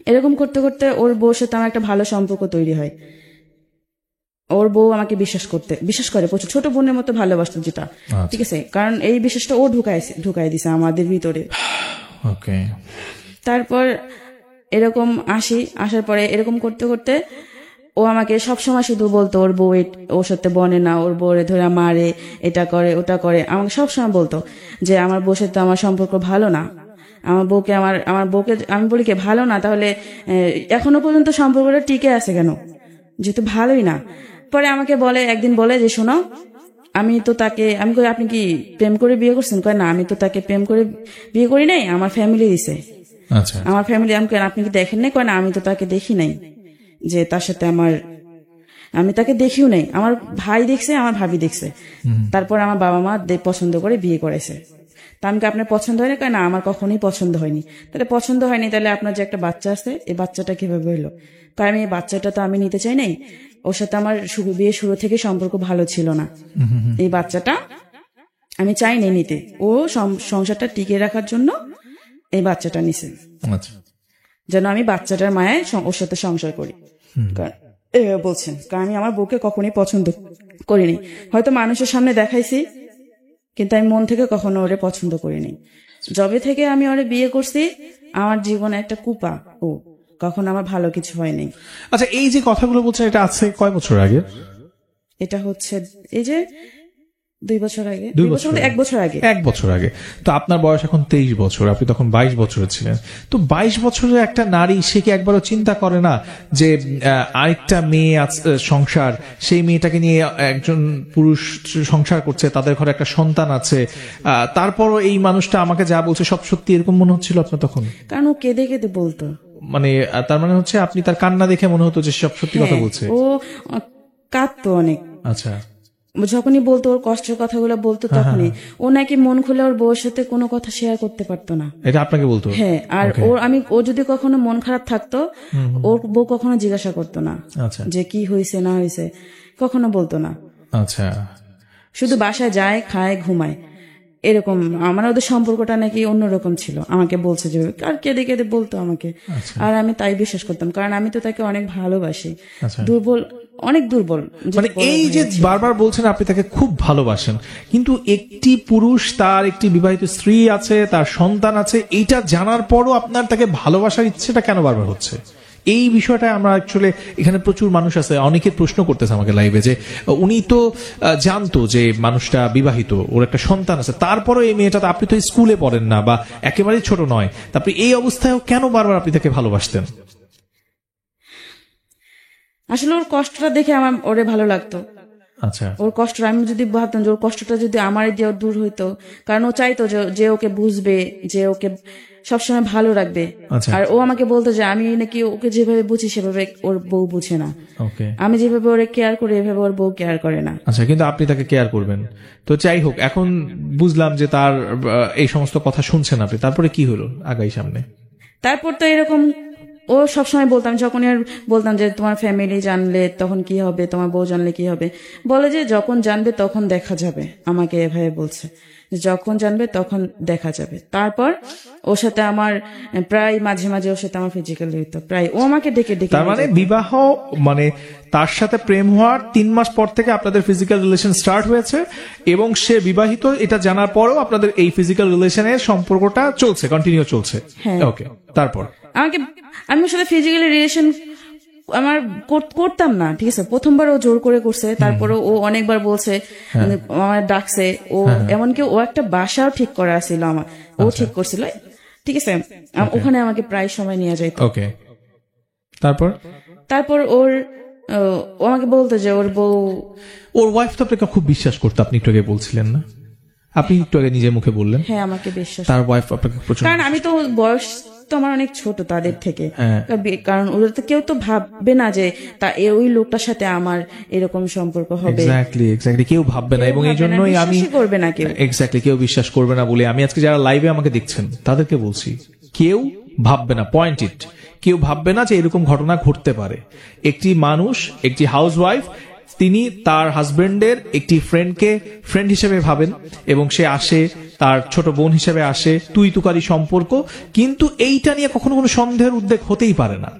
এরকম করতে করতে ওর বউর সাথে আমার একটা ভালো সম্পর্ক তৈরি হয়। ওর বউ আমাকে বিশ্বাস করে প্রচুর, ছোট বোনের মতো ভালোবাসতো যেটা, ঠিক আছে, কারণ এই বিশ্বাসটা ও ঢুকাই দিছে আমাদের ভিতরে। ওকে। তারপর এরকম আসার পরে এরকম করতে করতে ও আমাকে সবসময় শুধু বলতো ওর বউ ওর সাথে বনে না, ওর বউরে ধরে মারে, এটা করে ওটা করে, আমাকে সবসময় বলতো যে আমার বউর সাথে আমার সম্পর্ক ভালো না, আমার বউকে আমি বলি কে ভালো না, তাহলে এখনো পর্যন্ত সম্পর্কটা টিকে আছে কেন, যেহেতু ভালোই না। পরে আমাকে একদিন বলে যে শোনো, আমি কই আপনি কি প্রেম করে বিয়ে করছেন? কয় না, আমি তো তাকে প্রেম করে বিয়ে করি নাই, আমার ফ্যামিলি দিছে। আচ্ছা, আমার ফ্যামিলি। আপনি কি দেখেন নাই? কয় না, আমি তো তাকে দেখি নাই, যে তার সাথে আমি তাকে দেখিও নাই, আমার ভাই দেখছে, আমার ভাবি দেখছে, তারপর আমার বাবা মা পছন্দ করে বিয়ে করেছে। তা আমি আপনার পছন্দ হয়নি? কয় না, আমার কখনোই পছন্দ হয়নি। তাহলে পছন্দ হয়নি, তাহলে আপনার যে একটা বাচ্চা আছে, এই বাচ্চাটা কিভাবে হইলো? কারণ এই বাচ্চাটা তো আমি নিতে চাই নাই, ওর সাথে আমার বিয়ে শুরু থেকে সম্পর্ক ভালো ছিল না, এই বাচ্চাটা আমি চাই নাই নিতে, ও সংসারটা টিকে রাখার জন্য এই বাচ্চাটা নিছে, যেন আমি বাচ্চাটার মায়ে ওর সাথে সংসার করি। বলছেন, কারণ আমি আমার বউকে কখনোই পছন্দ করিনি, হয়তো মানুষের সামনে দেখাইছি, কিন্তু আমি মন থেকে কখনো ওরে পছন্দ করিনি। যবে থেকে আমি ওরে বিয়ে করছি, আমার জীবনে একটা কুপা, ও কখনো আমার ভালো কিছু হয়নি। আচ্ছা, এই যে কথাগুলো বলছেন, এটা আছে কয় বছর আগে? এটা হচ্ছে এই যে 2 বছর আগে, 2 বছর, 1 বছর আগে। 1 বছর আগে। তো আপনার বয়স এখন 23 বছর, আপনি তখন 22 বছরের ছিলেন। তো 22 বছরের একটা নারী, সে কি একবারও চিন্তা করে না যে আরেকটা মেয়ে সংসার, সেই মেয়েটাকে নিয়ে একজন পুরুষ সংসার করছে, তাদের ঘরে একটা সন্তান আছে, তারপরও এই মানুষটা আমাকে যা বলছে সব সত্যি, এরকম মনে হচ্ছিল আপনার তখন? কারণ ও কেঁদে কেঁদে বলতো, মানে তার মানে হচ্ছে আপনি তার কান্না দেখে মনে হতো যে সব সত্যি কথা বলছে? ও কাঁদতো অনেক। আচ্ছা, যখনই বলতো, ওর কষ্টের কথাগুলো বলতো, তখনই ও নাকি মন খুলে ওর বউর সাথে কোনো কথা শেয়ার করতে পারতো না। এটা আপনাকে বলতো? হ্যাঁ। আর ও যদি কখনো মন খারাপ থাকতো, ওর বউ কখনো জিজ্ঞাসা করতো না যে কি হয়েছে না হয়েছে, কখনো বলতো না। আচ্ছা, শুধু বাসায় যায়, খায়, ঘুমায়, এরকম। আমার ওদের সম্পর্কটা নাকি অন্যরকম ছিল, আমাকে বলছে যে, আর কেঁদে কেঁদে বলতো আমাকে। আর আমি তাই বিশ্বাস করতাম, কারণ আমি তো তাকে অনেক ভালোবাসি। অনেক দুর্বল। মানে এই যে বারবার বলছেন আপনি তাকে খুব ভালোবাসেন, কিন্তু একটি পুরুষ, তার একটি বিবাহিত স্ত্রী আছে, তার সন্তান আছে, এইটা জানার পরও আপনার তাকে ভালোবাসার ইচ্ছেটা কেন বারবার হচ্ছে? এই বিষয়টা আমরা অ্যাকচুয়ালি, এখানে প্রচুর মানুষ আছে, অনেকে প্রশ্ন করতেছে আমাকে লাইভে, যে উনি তো জানতো যে মানুষটা বিবাহিত, ওর একটা সন্তান আছে, তারপরও এই মেয়েটা, আপনি তো স্কুলে পড়েন না বা একেবারেই ছোট নয়, তারপরে এই অবস্থায়ও কেন বারবার আপনি তাকে ভালোবাসতেন? আসলে ওর কষ্টটা দেখে আমার ওরে ভালো লাগতো। আচ্ছা, ওর কষ্টটা আমি যদি ভাবতাম যে ওর কষ্টটা যদি আমার দিয়ে দূর হইতো, কারণ ও চাইতো যে ওকে বুঝবে, যে ওকে সবসময় ভালো রাখবে। আর ও আমাকে বলতো যে আমি নাকি ওকে যেভাবে বুঝি সেভাবে ওর বউ বুঝে না, আমি যেভাবে ওরে কেয়ার করি এভাবে ওর বউ কেয়ার করে না। আচ্ছা, কিন্তু আপনি তাকে কেয়ার করবেন। তো যাই হোক, এখন বুঝলাম যে তার এই সমস্ত কথা শুনছেন আপনি, তারপরে কি হলো আগাই সামনে? তারপর তো এরকম ও সবসময় বলতাম, যখনই আর বলতাম যে তোমার ফ্যামিলি জানলে তখন কি হবে, তোমার বউ জানলে কি হবে, বলে যে যখন জানবে তখন দেখা যাবে। আমাকে এভাবে বলছে, যখন জানবে তখন দেখা যাবে। তারপর ওর সাথে আমার প্রায় মাঝে মাঝে ওর সাথে আমার ফিজিক্যালি হইতো, প্রায় ও আমাকে ডেকে ডেকে। তার মানে বিবাহ, মানে তার সাথে প্রেম হওয়ার 3 মাস পর থেকে আপনাদের ফিজিক্যাল রিলেশন স্টার্ট হয়েছে, এবং সে বিবাহিত এটা জানার পরেও আপনাদের এই ফিজিক্যাল রিলেশনের সম্পর্কটা চলছে, কন্টিনিউ চলছে। ওকে, তারপর আমি ওর সাথে ফিজিক্যালি রিলেশন আমার করতাম না, ঠিক আছে। প্রথমবার ও জোর করে করছে, তারপরে ও অনেকবার বলছে, আমার ডাকছে, ও এমনকি ও একটা বাসাও ঠিক করা ছিল আমার, ও ঠিক করছিল, ঠিক আছে। ওখানে আমাকে প্রায় সময় নিয়ে যাইতো। ওকে, তারপর ও আমাকে বলতো যে ওর ওয়াইফ তো আপনাকে খুব বিশ্বাস করতো, আপনি একটু আগে বলছিলেন না? আপনি একটু আগে নিজের মুখে বললেন। হ্যাঁ, আমাকে বিশ্বাস, তার ওয়াইফ আপনাকে প্রচুর, কারণ আমি তো বয়স তো আমার অনেক ছোট তাদের থেকে, কারণ ওদের তো কেউ তো ভাববে না যে ওই লোকটার সাথে আমার এরকম সম্পর্ক হবে। এক্স্যাক্টলি কেউ ভাববে না, এবং এই জন্যই আমি করবে না কেউ, এক্স্যাক্টলি কেউ বিশ্বাস করবে না বলে আমি আজকে যারা লাইভে আমাকে দেখছেন তাদেরকে বলছি, কেউ ভাববে না, পয়েন্ট ইট, কেউ ভাববে না যে এরকম ঘটনা ঘটতে পারে। একটি মানুষ, একটি হাউসওয়াইফ, তিনি তার হাজবেন্ডের একটি ফ্রেন্ডকে ফ্রেন্ড হিসেবে ভাবেন এবং সে আসে, তার ছোট বোন হিসেবে আসে, তুই তুকারি সম্পর্ক, কিন্তু এইটা নিয়ে কখনো কোনো সন্দেহের উদ্বেগ হতেই পারে না,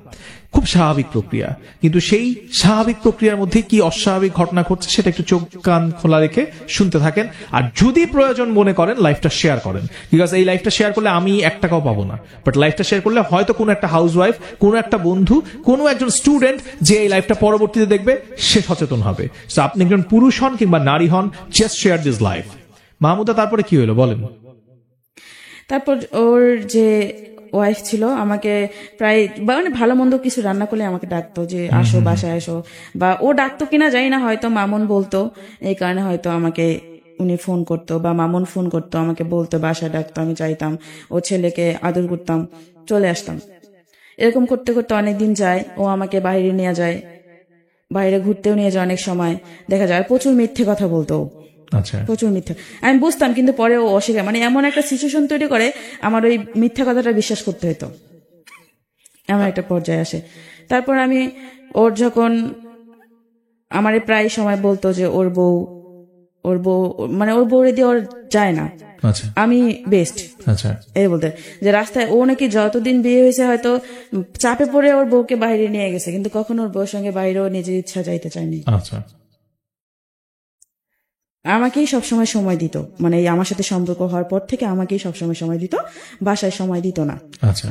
খুব স্বাভাবিক প্রক্রিয়া। কিন্তু সেই স্বাভাবিক প্রক্রিয়ার মধ্যে কি অস্বাভাবিক ঘটনা ঘটছে সেটা একটু চোখ কান খোলা রেখে শুনতে থাকেন, আর যদি প্রয়োজন মনে করেন লাইফটা শেয়ার করেন, বিকজ এই লাইফটা শেয়ার করলে আমি 1 টাকাও পাবো না, বাট লাইফটা শেয়ার করলে হয়তো কোনো একটা হাউসওয়াইফ, কোনো একটা বন্ধু, কোনো একজন স্টুডেন্ট যে এই লাইফটা পরবর্তীতে দেখবে সে সচেতন হবে। সো আপনি একজন পুরুষ হন কিংবা নারী হন, just share this life. Mahmuda, তারপরে কি হলো বলেন? তারপর ওর যে ওয়াইফ ছিল আমাকে প্রায় মানে ভালো মন্দ কিছু রান্না করলে আমাকে ডাকতো যে আসো বাসায় আসো, বা ও ডাকতো কিনা জানি না, হয়তো মামুন বলতো, এই কারণে হয়তো আমাকে উনি ফোন করতো বা মামুন ফোন করতো, আমাকে বলতো, বাসায় ডাকতো, আমি যাইতাম, ও ছেলেকে আদর করতাম, চলে আসতাম। এরকম করতে করতে অনেকদিন যায়, ও আমাকে বাইরে নিয়ে যায়, বাইরে ঘুরতেও নিয়ে যায়, অনেক সময় দেখা যায় প্রচুর মিথ্যে কথা বলতো, প্রচুর মিথ্যা। আমি বুঝতাম, কিন্তু পরে ও অস্বীকার, মানে এমন একটা সিচুয়েশন তৈরি করে আমার ওই মিথ্যা কথাটা বিশ্বাস করতে হতো, এমন একটা পর্যায়ে আসে। তারপর আমি ওর যখন আমারে প্রায় সময় বলতো যে ওর বউ মানে ওর বউরে দিয়ে ওর যায় না, আমি বেস্ট এই বলতে, যে রাস্তায় ও নাকি যতদিন বিয়ে হয়েছে হয়তো চাপে পড়ে ওর বউকে বাইরে নিয়ে গেছে, কিন্তু কখনো ওর বউর সঙ্গে বাইরেও নিজের ইচ্ছা যাইতে চায়নি। আমাকেই সবসময় সময় দিত, মানে এই আমার সাথে সম্পর্ক হওয়ার পর থেকে আমাকেই সবসময় সময় দিত, বাসায় সময় দিত না।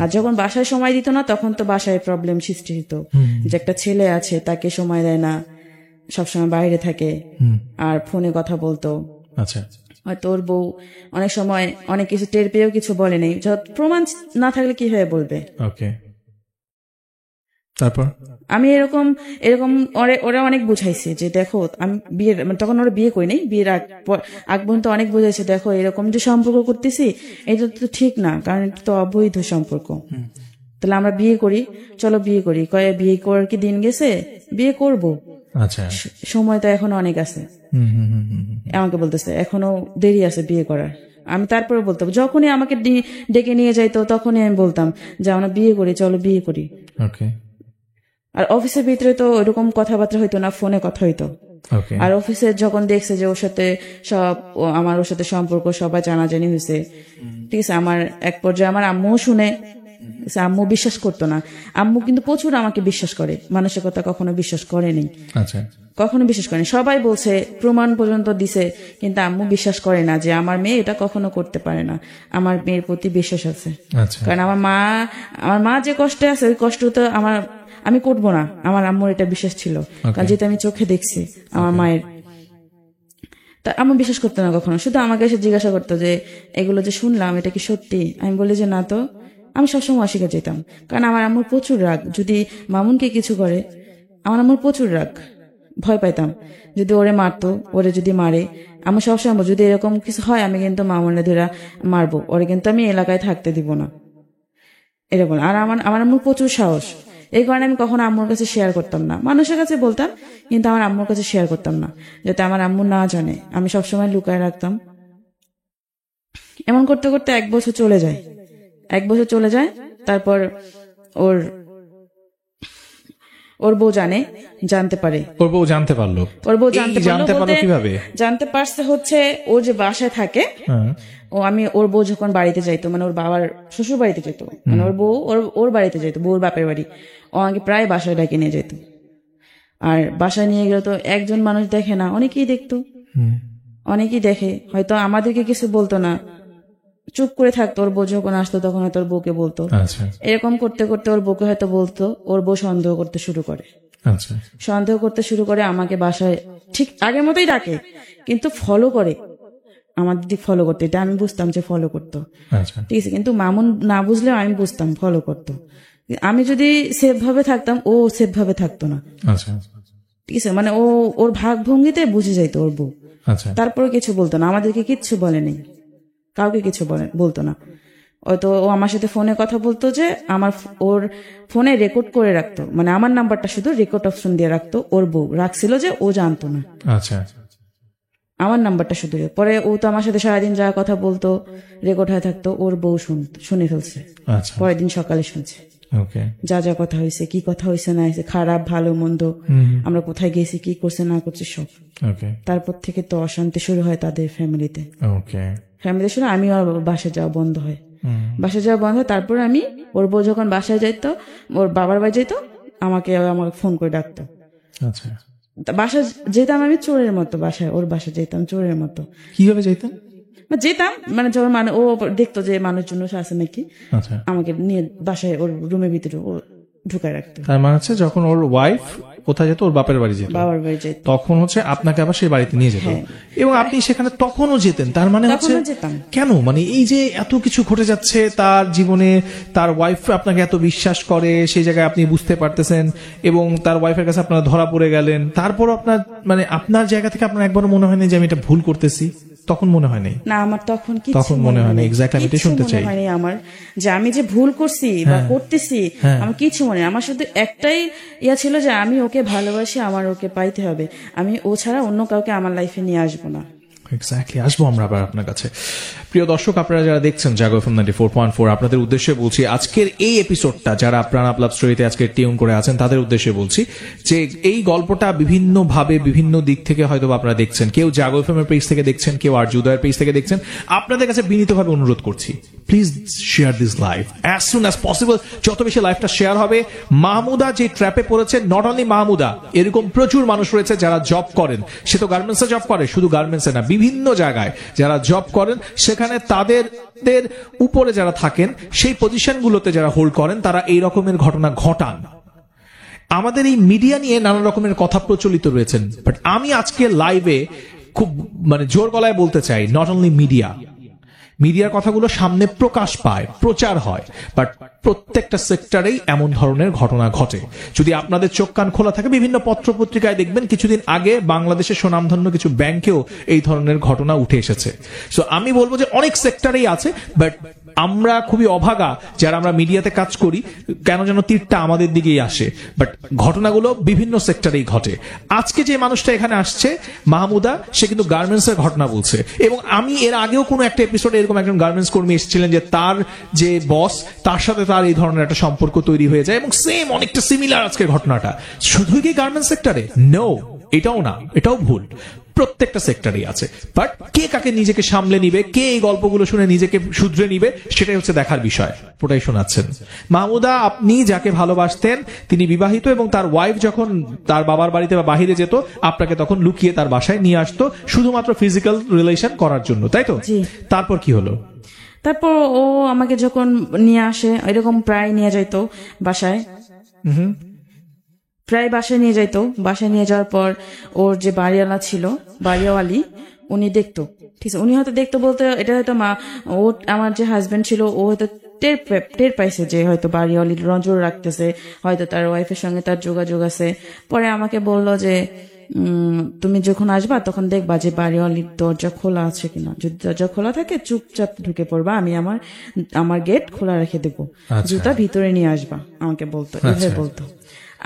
আর যখন বাসায় সময় দিত না তখন তো বাসায় প্রবলেম সৃষ্টি হতো, যে একটা ছেলে আছে তাকে সময় দেয় না, সবসময় বাইরে থাকে আর ফোনে কথা বলতো। হয়তো ওর বউ অনেক সময় অনেক কিছু টের পেয়েও কিছু বলে নেই, প্রমাণ না থাকলে কি হয়ে বলবে। তারপর আমি এরকম ওরা অনেক বুঝাইছে যে দেখো, আমি বিয়ের তখন ওরা বিয়ে করি নাই, বিয়ের আগ পর্যন্ত অনেক বুঝাইছে, দেখো এরকম যে সম্পর্ক করতেছি এটা তো ঠিক না, কারণ এটা তো অবৈধ সম্পর্ক, তাহলে আমরা বিয়ে করি, চলো বিয়ে করি। বিয়ে করার কি দিন গেছে, বিয়ে করব, সময় তো এখনো অনেক আছে। আমাকে বলতেছে এখনো দেরি আছে বিয়ে করার। আমি তারপরে বলতাম, যখনই আমাকে ডেকে নিয়ে যাইতো তখনই আমি বলতাম যে আমরা বিয়ে করি, চলো বিয়ে করি। আর অফিসের ভিতরে তো ওইরকম কথাবার্তা হইতো না, ফোনে কথা হইতো। আর অফিসে যখন দেখছে যে ওর সাথে আমার ওর সাথে সম্পর্ক সবাই জানাজানি হয়েছে, ঠিক আছে, আমার এক পর্যায়ে আমার আম্মুও শুনে, আম্মু বিশ্বাস করতো না। আম্মু কিন্তু প্রচুর আমাকে বিশ্বাস করে, মানুষের কথা কখনো বিশ্বাস করেনি, কখনো বিশ্বাস করেনি। সবাই বলছে, প্রমাণ পর্যন্ত দিছে, কিন্তু আম্মু বিশ্বাস করে না যে আমার মেয়ে এটা কখনো করতে পারে না। আমার মেয়ের প্রতি বিশ্বাস আছে, কারণ আমার মা যে কষ্টে আছে ওই কষ্ট তো আমি করবো না, আমার আম্মুর এটা বিশ্বাস ছিল, কারণ যেটা আমি চোখে দেখছি আমার মায়ের। তা আম্মু বিশ্বাস করতো না কখনো, শুধু আমাকে এসে জিজ্ঞাসা করতো যে এগুলো যে শুনলাম এটা কি সত্যি। আমি বলি যে না তো, আমি সবসময় অস্বীকার যেতাম, কারণ আমার আম্মুর প্রচুর রাগ, যদি মামুনকে কিছু করে আমার আম্মুর প্রচুর রাগ, ভয় পাইতাম যদি ওরে মারতো, ওরে যদি মারে আমি সবসময় যদি এরকম কিছু হয় আমি কিন্তু মামুনে ধরে মারবো, ওরে কিন্তু আমি এলাকায় থাকতে দিব না, এরকম। আর আমার আম্মুর প্রচুর সাহস, এই কারণে আমি কখনো আম্মুর কাছে শেয়ার করতাম না, মানুষের কাছে বলতাম কিন্তু আমার আম্মুর কাছে শেয়ার করতাম না, যাতে আমার আম্মু না জানে, আমি সবসময় লুকায় রাখতাম। এমন করতে করতে 1 বছর চলে যায়। তারপর ওর বউ জানতে পারে, ওর বউ জানতে পারলো কিভাবে জানতে পারছে হচ্ছে ও যে বাসায় থাকে, ওর বউ যখন বাড়িতে যাইতো, মানে ওর বাবার শ্বশুর বাড়িতে যেত, মানে ওর বউ ওর বাড়িতে যেত, বউর বাপের বাড়ি, ও আমাকে প্রায় বাসায় ডাকে নিয়ে যেত। আর বাসায় নিয়ে গেলে তো একজন মানুষ দেখে না, অনেকেই দেখতো, অনেকেই দেখে, হয়তো আমাদেরকে কিছু বলতো না, চুপ করে থাকতো। ওর বউ যখন আসতো তখন হয়তো ওর বউকে বলতো, এরকম করতে করতে ওর বউকে হয়তো বলতো, ওর বউ সন্দেহ করতে শুরু করে, আমাকে বাসায় ঠিক আগের মতোই ডাকে, কিন্তু ফলো করে, আমার দিদি ফলো করতো, এটা আমি বুঝতাম যে ফলো করতো, ঠিক আছে, কিন্তু মামুন না বুঝলেও আমি বুঝতাম ফলো করতো। আমি যদি সেফ ভাবে থাকতাম, ও সেফ ভাবে থাকতো না, ঠিক আছে, মানে ওর ভাগ ভঙ্গিতে বুঝে যাইতো ওর বউ। তারপরে কিছু বলতো না, আমাদেরকে কিচ্ছু বলেনি, কাউকে কিছু বলতো না। হয়তো ও আমার সাথে ফোনে কথা বলতো যে ওর ফোনে রেকর্ড করে রাখতো, মানে আমার নাম্বারটা শুধু রেকর্ড অপশন দিয়ে রাখতো, ওর বউ রাখছিল যে ও জানতো না। আচ্ছা, আমার নাম্বারটা শুধু। পরে ও তো আমার সাথে সারাদিন যা কথা বলতো রেকর্ড হয়ে থাকতো, ওর বউ শুনে ফেলছে। আচ্ছা, পরের দিন সকালে শুনছে ওকে, যা যা কথা হয়েছে, কি কথা হয়েছে না হয়েছে, খারাপ ভালো মন্দ, আমরা কোথায় গেছি, কি করছে না করছে সব। ওকে, তারপর থেকে তো অশান্তি শুরু হয় তাদের ফ্যামিলিতে। ওকে, ফ্যামিলিতে শুরু, আমি আর বাসায় যাওয়া বন্ধ হয়। বাসায় যাওয়া বন্ধ হয়, তারপর আমি, ওর বউ যখন বাসায় যাইতো, ওর বাবার বাড়ি যাইতো, আমাকে ফোন করে ডাকতো। আচ্ছা, বাসায় যেতাম আমি চোরের মতো, বাসায় ওর বাসায় যেতাম চোরের মতো। কিভাবে যেতেন? যেতাম মানে যখন ও দেখতো যে মানুষজন আছে নাকি, আচ্ছা, আমাকে নিয়ে বাসায় ওর রুমের ভিতরে ও ঢুকায় রাখতো। তার মানে হচ্ছে যখন ওর ওয়াইফ কোথায় যেত, ওর বাপের বাড়ি যেত, বাবার বাড়ি যেত, তখন হচ্ছে আপনাকে আবার সেই বাড়িতে নিয়ে যেত, এবং আপনি সেখানে তখনও যেতেন। তার মানে হচ্ছে যেতাম কেন, মানে এই যে এত কিছু ঘটে যাচ্ছে তার জীবনে, তার ওয়াইফ আপনাকে এত বিশ্বাস করে, সেই জায়গায় আপনি বুঝতে পারতেছেন, এবং তার ওয়াইফের কাছে আপনারা ধরা পড়ে গেলেন, তারপর আপনার মানে আপনার জায়গা থেকে আপনার একবারও মনে হয়নি যে আমি এটা ভুল করতেছি? তখন মনে হয় নাই? না, আমার তখন মনে হয় না। এক্স্যাক্টলি আমি এটা শুনতে চাই। হয়নি আমার যে আমি যে ভুল করছি বা করতেছি, আমার কিছু মনে নেই। আমার শুধু একটাই ইয়া ছিল যে আমি ওকে ভালোবাসি, আমার ওকে পাইতে হবে, আমি ও ছাড়া অন্য কাউকে আমার লাইফে নিয়ে আসবো না। এক্স্যাক্টলি, আসবো আমরা আবার আপনার কাছে। প্রিয় দর্শক, আপনারা যারা দেখছেন জাগো এফএম 94.4, আপনাদের উদ্দেশ্যে বলছি আজকের এই এপিসোডটা, যারা প্রাণ আপ লাভ স্টোরিতে আজকে টিউন করে আছেন তাদের উদ্দেশ্যে বলছি যে এই গল্পটা বিভিন্ন ভাবে বিভিন্ন দিক থেকে হয়তো আপনারা দেখছেন। কেউ জাগো এফএম এর পেজ থেকে দেখছেন, কেউ আর জুদয়ের পেজ থেকে দেখছেন। আপনাদের কাছে বিনীতভাবে অনুরোধ করছি, please share this live as soon as possible. যত বেশি লাইভটা শেয়ার হবে, মাহমুদা যে ট্র্যাপে পড়েছে, নট অনলি মাহমুদা, এরকম প্রচুর মানুষ রয়েছে যারা জব করেন। সে তো গার্মেন্টসে জব করে, শুধু গার্মেন্টসে না, বিভিন্ন জায়গায় যারা জব করেন, সেখানে তাদের উপরে যারা থাকেন, সেই পজিশনগুলোতে যারা হোল্ড করেন, তারা এই রকমের ঘটনা ঘটান। আমাদের এই মিডিয়া নিয়ে নানা রকমের কথা প্রচলিত রয়েছেন, বাট আমি আজকে লাইভে খুব মানে জোর গলায় বলতে চাই, নট অনলি মিডিয়ার কথাগুলো সামনে প্রকাশ পায়, প্রচার হয়, বাট প্রত্যেকটা সেক্টরেই এমন ধরনের ঘটনা ঘটে। যদি আপনাদের চোখ কান খোলা থাকে, বিভিন্ন পত্র পত্রিকায় দেখবেন কিছুদিন আগে বাংলাদেশের সুনামধন্য কিছু ব্যাংকেও এই ধরনের ঘটনা উঠে এসেছে। সো আমি বলবো যে অনেক সেক্টরেই আছে, বাট আমরা খুবই অভাগা যারা আমরা মিডিয়াতে কাজ করি, কেন যেন তীরটা আমাদের দিকেই আসে, বাট ঘটনাগুলো বিভিন্ন সেক্টরেই ঘটে। আজকে যে মানুষটা এখানে আসছে, মাহমুদা, সে কিন্তু গার্মেন্টস এর ঘটনা বলছে, এবং আমি এর আগেও কোনো একটা এপিসোডে এরকম একজন গার্মেন্টস কর্মী এসেছিলেন যে তার যে বস, তার সাথে তার এই ধরনের একটা সম্পর্ক তৈরি হয়ে যায়, এবং সেম অনেকটা সিমিলার আজকের ঘটনাটা। শুধুই কি গার্মেন্টস সেক্টরে? নো, এটাও না, এটাও ভুল, প্রত্যেকটা সেক্টরেই আছে। বাট কে কাকে নিজেকে সামলে নিবে, কে এই গল্পগুলো শুনে নিজেকে শুধরে নিবে, সেটাই হচ্ছে দেখার বিষয়। ওটাই শোনাচ্ছেন মাহমুদা, আপনি যাকে ভালোবাসতেন তিনি বিবাহিত, এবং তার ওয়াইফ যখন তার বাবার বাড়িতে বা বাহিরে যেত, আপনাকে তখন লুকিয়ে তার বাসায় নিয়ে আসতো শুধুমাত্র ফিজিক্যাল রিলেশন করার জন্য, তাই তো? তারপর কি হলো? তারপর ও আমাকে যখন নিয়ে আসে, এরকম প্রায় নিয়ে যাইতো বাসায়, প্রায় বাসায় নিয়ে যাইতো। বাসায় নিয়ে যাওয়ার পর ওর যে বাড়িওয়ালা ছিল, বাড়িওয়ালি, উনি দেখতো, ঠিক আছে, উনি হয়তো দেখতো বলতে এটা হয়তো ও আমার যে হাজবেন্ড ছিল, ও হয়তো টের পাইছে যে হয়তো বাড়িওয়ালি নজর রাখতেছে, হয়তো তার ওয়াইফের সঙ্গে তার যোগাযোগ আছে। পরে আমাকে বললো যে তুমি যখন আসবা তখন দেখবা যে বাড়িওয়ালির দরজা খোলা আছে কিনা, যদি দরজা খোলা থাকে চুপচাপ ঢুকে পড়বা, আমি আমার গেট খোলা রেখে দেবো, জুতা ভিতরে নিয়ে আসবা, আমাকে বলতো, এভাবে বলতো।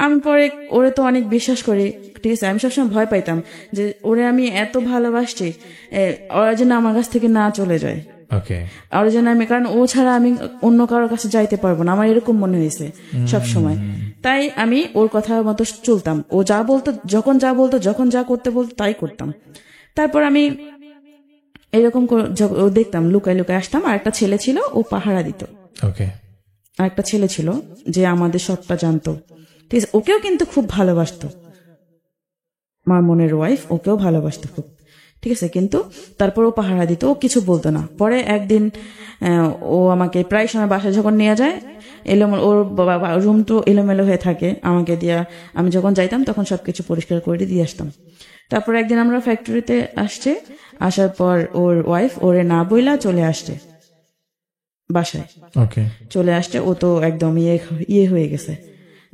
আমি পরে ওরে তো অনেক বিশ্বাস করি, ঠিক আছে, আমি সবসময় ভয় পাইতাম যে ওরে আমি এত ভালোবাসছি, ওরা যেন আমার কাছ থেকে না চলে যায়, ওরা যেন আমি, কারণ ও ছাড়া আমি অন্য কারোর কাছে যাইতে পারবো না, আমার এরকম মনে হয়েছে সব সময়। তাই আমি ওর কথা মতো চলতাম, ও যা বলতো, যখন যা করতে বলতো তাই করতাম। তারপর আমি এরকম দেখতাম, লুকায় লুকায় আসতাম। আর একটা ছেলে ছিল, ও পাহারা দিত। আর একটা ছেলে ছিল যে আমাদের সবটা জানতো, ঠিক আছে, ওকেও কিন্তু খুব ভালোবাসতো, আমার মনের ওয়াইফ ওকেও ভালোবাসতো খুব, ঠিক আছে, কিন্তু তারপর ও পাহারা দিত, ও কিছু বলতো না। পরে একদিন ও আমাকে প্রায় সময় বাসায় যখন নিয়ে যায়, ওর রুম তো এলোমেলো হয়ে থাকে, আমাকে দিয়া, আমি যখন যাইতাম তখন সবকিছু পরিষ্কার করে দিয়ে আসতাম। তারপর একদিন আমরা ফ্যাক্টরিতে আসছে, আসার পর ওর ওয়াইফ ওরে না বইলা চলে আসছে বাসায়, চলে আসছে। ও তো একদম ইয়ে হয়ে গেছে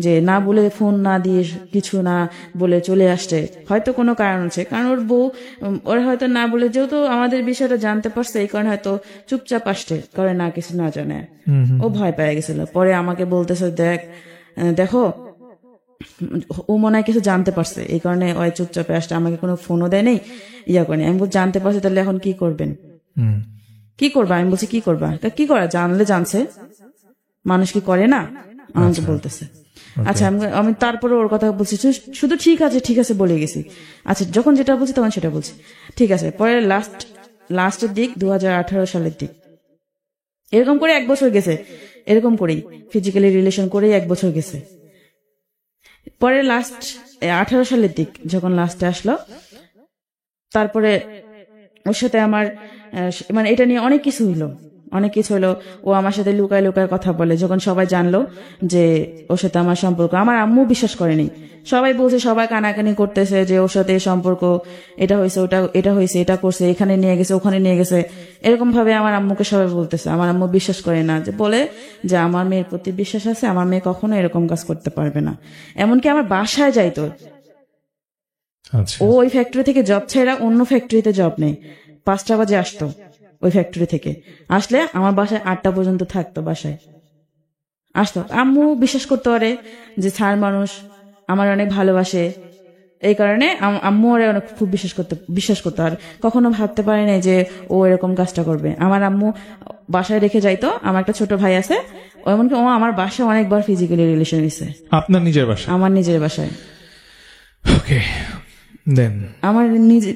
যে না বলে ফোন না দিয়ে কিছু না বলে চলে আসছে, হয়তো কোনো কারণ আছে, কারণ ওর বউ ওরা হয়তো না বলে, যেহেতু আমাদের বিষয়টা জানতে পারছে এই কারণে হয়তো চুপচাপ আসছে, করে না কিছু না জানে। ও ভয় পেয়ে গেছিল, পরে আমাকে বলতেছে দেখো ও মনে হয় কিছু জানতে পারছে এই কারণে ওই চুপচাপে আসছে, আমাকে কোনো ফোনও দেয় নেই, ইয়া করেনি। আমি বলছি জানতে পারছে তাহলে এখন কি করবেন, কি করবা? আমি বলছি কি করবা, কি করা, জানলে জানছে, মানুষ কি করে না, আমাকে বলতেছে। আচ্ছা আমি তারপরে ওর কথা বলছি, শুধু ঠিক আছে বলে গেছি। আচ্ছা যখন যেটা বলছি তখন সেটা বলছি, ঠিক আছে। পরে লাস্টের দিক 2018 সালের দিক, এরকম করে 1 বছর গেছে, এরকম করেই ফিজিক্যালি রিলেশন করেই 1 বছর গেছে। পরে 18 সালের দিক যখন লাস্টে আসলো, তারপরে ওর সাথে আমার মানে এটা নিয়ে অনেক কিছু হইলো। ও আমার সাথে লুকায় কথা বলে। যখন সবাই জানলো যে ওর সাথে আমার সম্পর্ক, আমার আম্মু বিশ্বাস করেনি। সবাই বলছে, সবাই কানাকানি করতেছে যে ওর সাথে সম্পর্ক, এটা হয়েছে এটা হয়েছে, এটা করছে, এখানে নিয়ে গেছে ওখানে নিয়ে গেছে, এরকম ভাবে আমার আম্মুকে সবাই বলতেছে। আমার আম্মু বিশ্বাস করে না, যে বলে যে আমার মেয়ের প্রতি বিশ্বাস আছে, আমার মেয়ে কখনো এরকম কাজ করতে পারবে না। এমনকি আমার বাসায় যাইতো, ও ওই ফ্যাক্টরি থেকে জব ছেড়ে অন্য ফ্যাক্টরিতে জব নেই, 5টা বাজে আসতো ওই ফ্যাক্টরি থেকে, আসলে আমার বাসায় 8টা পর্যন্ত থাকতো, বাসায় আসতো। আম্মু বিশ্বাস করতে পারে যে ছাড় মানুষ আমার অনেক ভালোবাসে, এই কারণে আম্মু ওরে অনেক খুব বিশ্বাস করতে পারে। কখনো ভাবতে পারে না যে ও এরকম কাজটা করবে। আমার আম্মু বাসায় রেখে যাইতো, আমার একটা ছোট ভাই আছে, এমনকি ও আমার বাসায় অনেকবার ফিজিক্যালি রিলেশন হয়েছে। আপনার নিজের বাসায়? আমার নিজের বাসায়। ওকে, দেন আমার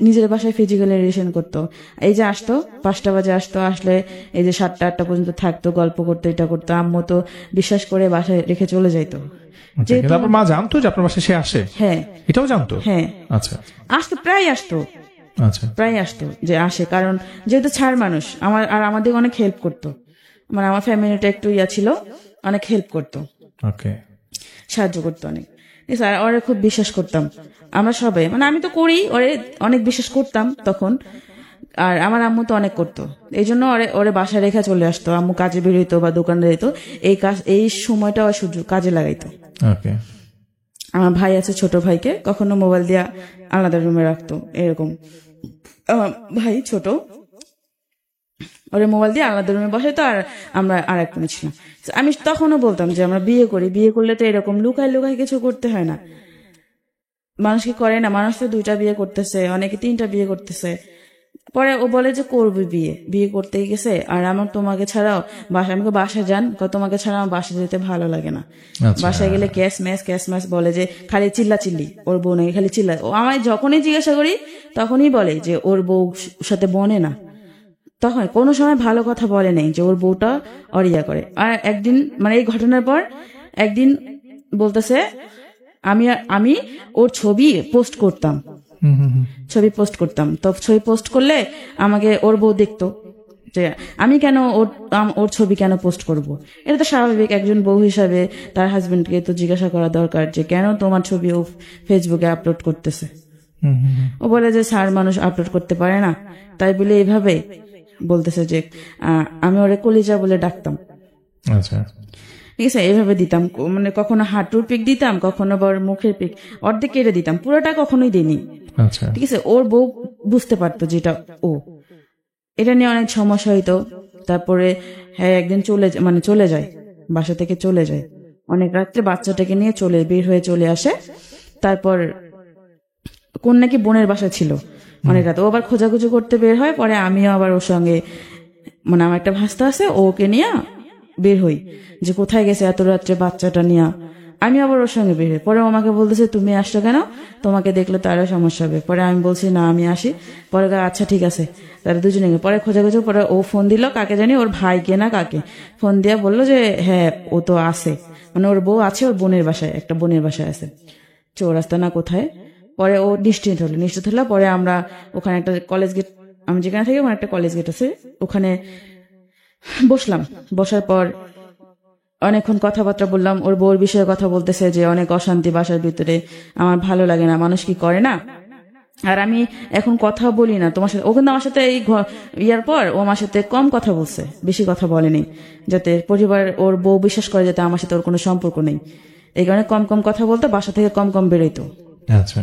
নিজের বাসায় ফিজিক্যাল রিলেশন করতো। এই যে আসতো 5টা বাজে আসতো, আসলে এই যে 7টা 8টা পর্যন্ত থাকতো, গল্প করতো, এটা করতো। আম্মু তো বিশ্বাস করে বাসায় রেখে চলে যাইতো। আপনার মা জানতো যে আপনার বাসায় সে আসে? হ্যাঁ, এটাও জানতো? হ্যাঁ, আচ্ছা, আসতো, প্রায় আসতো। আচ্ছা, প্রায় আসতো যে আসে, কারণ যেহেতু ছাড় মানুষ আমাদের অনেক হেল্প করতো। মানে আমার ফ্যামিলিটা একটু ছিল, অনেক হেল্প করতো, ওকে, সাহায্য করতো অনেক। ওরে খুব বিশ্বাস করতাম আমরা সবাই, মানে আমি তো করি, ওরে অনেক বিশ্বাস করতাম তখন। আর আমার আম্মু তো অনেক করতো, এই জন্য ওরে বাসায় রেখে চলে আসতো। আম্মু কাজে বেরোইতো বা দোকানে যেত, এই সময়টা ওর সুযোগ কাজে লাগাইতো। ওকে, আমার ভাই আছে, ছোট ভাইকে কখনো মোবাইল দিয়া আলাদা রুমে রাখতো, এরকম। আমার ভাই ছোট, ওরে মোবাইল দিয়ে আলাদা রুমে বসাইতো, আর আমরা আর এক রুমে ছিলাম। আমি তখনও বলতাম যে আমরা বিয়ে করলে তো এরকম লুকায় কিছু করতে হয় না। মানুষ কি করে না, মানুষ তো 2টা বিয়ে করতেছে, অনেকে 3টা বিয়ে করতেছে। পরে ও বলে যে করবে, বিয়ে করতে গেছে, আর আমার তোমাকে ছাড়াও আমাকে বাসায় যান, তোমাকে ছাড়া আমার বাসায় যেতে ভালো লাগে না। বাসায় গেলে ক্যাশ ম্যাচ বলে, যে খালি চিল্লি, ওর বউ নাকি খালি চিল্লা। ও আমায় যখনই জিজ্ঞাসা করি তখনই বলে যে ওর বউ সাথে বনে না, তখন কোনো সময় ভালো কথা বলে নেই যে ওর বউটা অরিয়া করে। আর একদিন, মানে এই ঘটনার পর একদিন বলতেছে, আমি ওর ছবি পোস্ট করতাম, তো ছবি পোস্ট করলে আমাকে ওর বউ দেখতো, যে আমি কেন ওর ছবি কেন পোস্ট করব। এটা তো স্বাভাবিক, একজন বউ হিসাবে তার হাজবেন্ডকে তো জিজ্ঞাসা করা দরকার যে কেন তোমার ছবি ও ফেসবুকে আপলোড করতেছে। ও বলে যে স্যার, মানুষ আপলোড করতে পারে না, তাই বলে এইভাবে বলতেছে যে আমি ওরে কলিজা বলে ডাকতাম। আচ্ছা, ঠিক আছে, এইভাবে দিতাম, মানে কখনো হাঁটুর পিক দিতাম, কখনো আবার মুখের পিক অর্ধেক কেটে দিতাম, পুরোটা কখনোই দিইনি। আচ্ছা, ঠিক আছে, ওর বউ বুঝতে পারতো যেটা ও। এটা নিয়ে অনেক সমস্যা হইতো। তারপরে হ্যাঁ একদিন চলে যায়, বাসা থেকে চলে যায় অনেক রাত্রে, বাচ্চাটাকে নিয়ে বের হয়ে চলে আসে। তারপর কোন নাকি বোনের বাসা ছিল, অনেক রাত। ও আবার খোঁজাখুঁজি করতে বের হয়। পরে আমিও আবার ওর সঙ্গে, মানে আমার একটা ভাস্তা আছে, ওকে নিয়ে বের হই যে কোথায় গেছে এত রাত্রে বাচ্চাটা নিয়ে। আমি আবার ওর সঙ্গে বের হই। পরে আমাকে বলতেছে তুমি আসছো কেন, তোমাকে দেখলে তো আরো সমস্যা হবে। পরে আমি বলছি না আমি আসি। পরে আচ্ছা ঠিক আছে, তারা দুজনে পরে খোঁজাখুঁজি। পরে ও ফোন দিল, কাকে জানি, ওর ভাইকে না কাকে ফোন দিয়ে বললো যে হ্যাঁ ও তো আছে, মানে ওর বউ আছে, ওর বোনের বাসায়, একটা বোনের বাসায় আছে, চৌরাস্তা না কোথায়। পরে ও নিশ্চিত হলো। পরে আমরা ওখানে একটা কলেজ গেট, আমি যেখানে থাকি ওখানে একটা কলেজ গেট আছে, ওখানে বসলাম। বসার পর অনেকক্ষণ কথাবার্তা বললাম। ওর বউর বিষয়ে কথা বলতেছে যে অনেক অশান্তি বাসার ভিতরে, আমার ভালো লাগে না, মানুষ কি করে না। আর আমি এখন কথা বলি না তোমার সাথে। ও কিন্তু আমার সাথে এই ইয়ার পর ও আমার সাথে কম কথা বলছে, বেশি কথা বলেনি, যাতে পরিবার, ওর বউ বিশ্বাস করে যাতে আমার সাথে ওর কোনো সম্পর্ক নেই। এই কারণে কম কম কথা বলতো, বাসা থেকে কম কম বেরোইতো। আচ্ছা,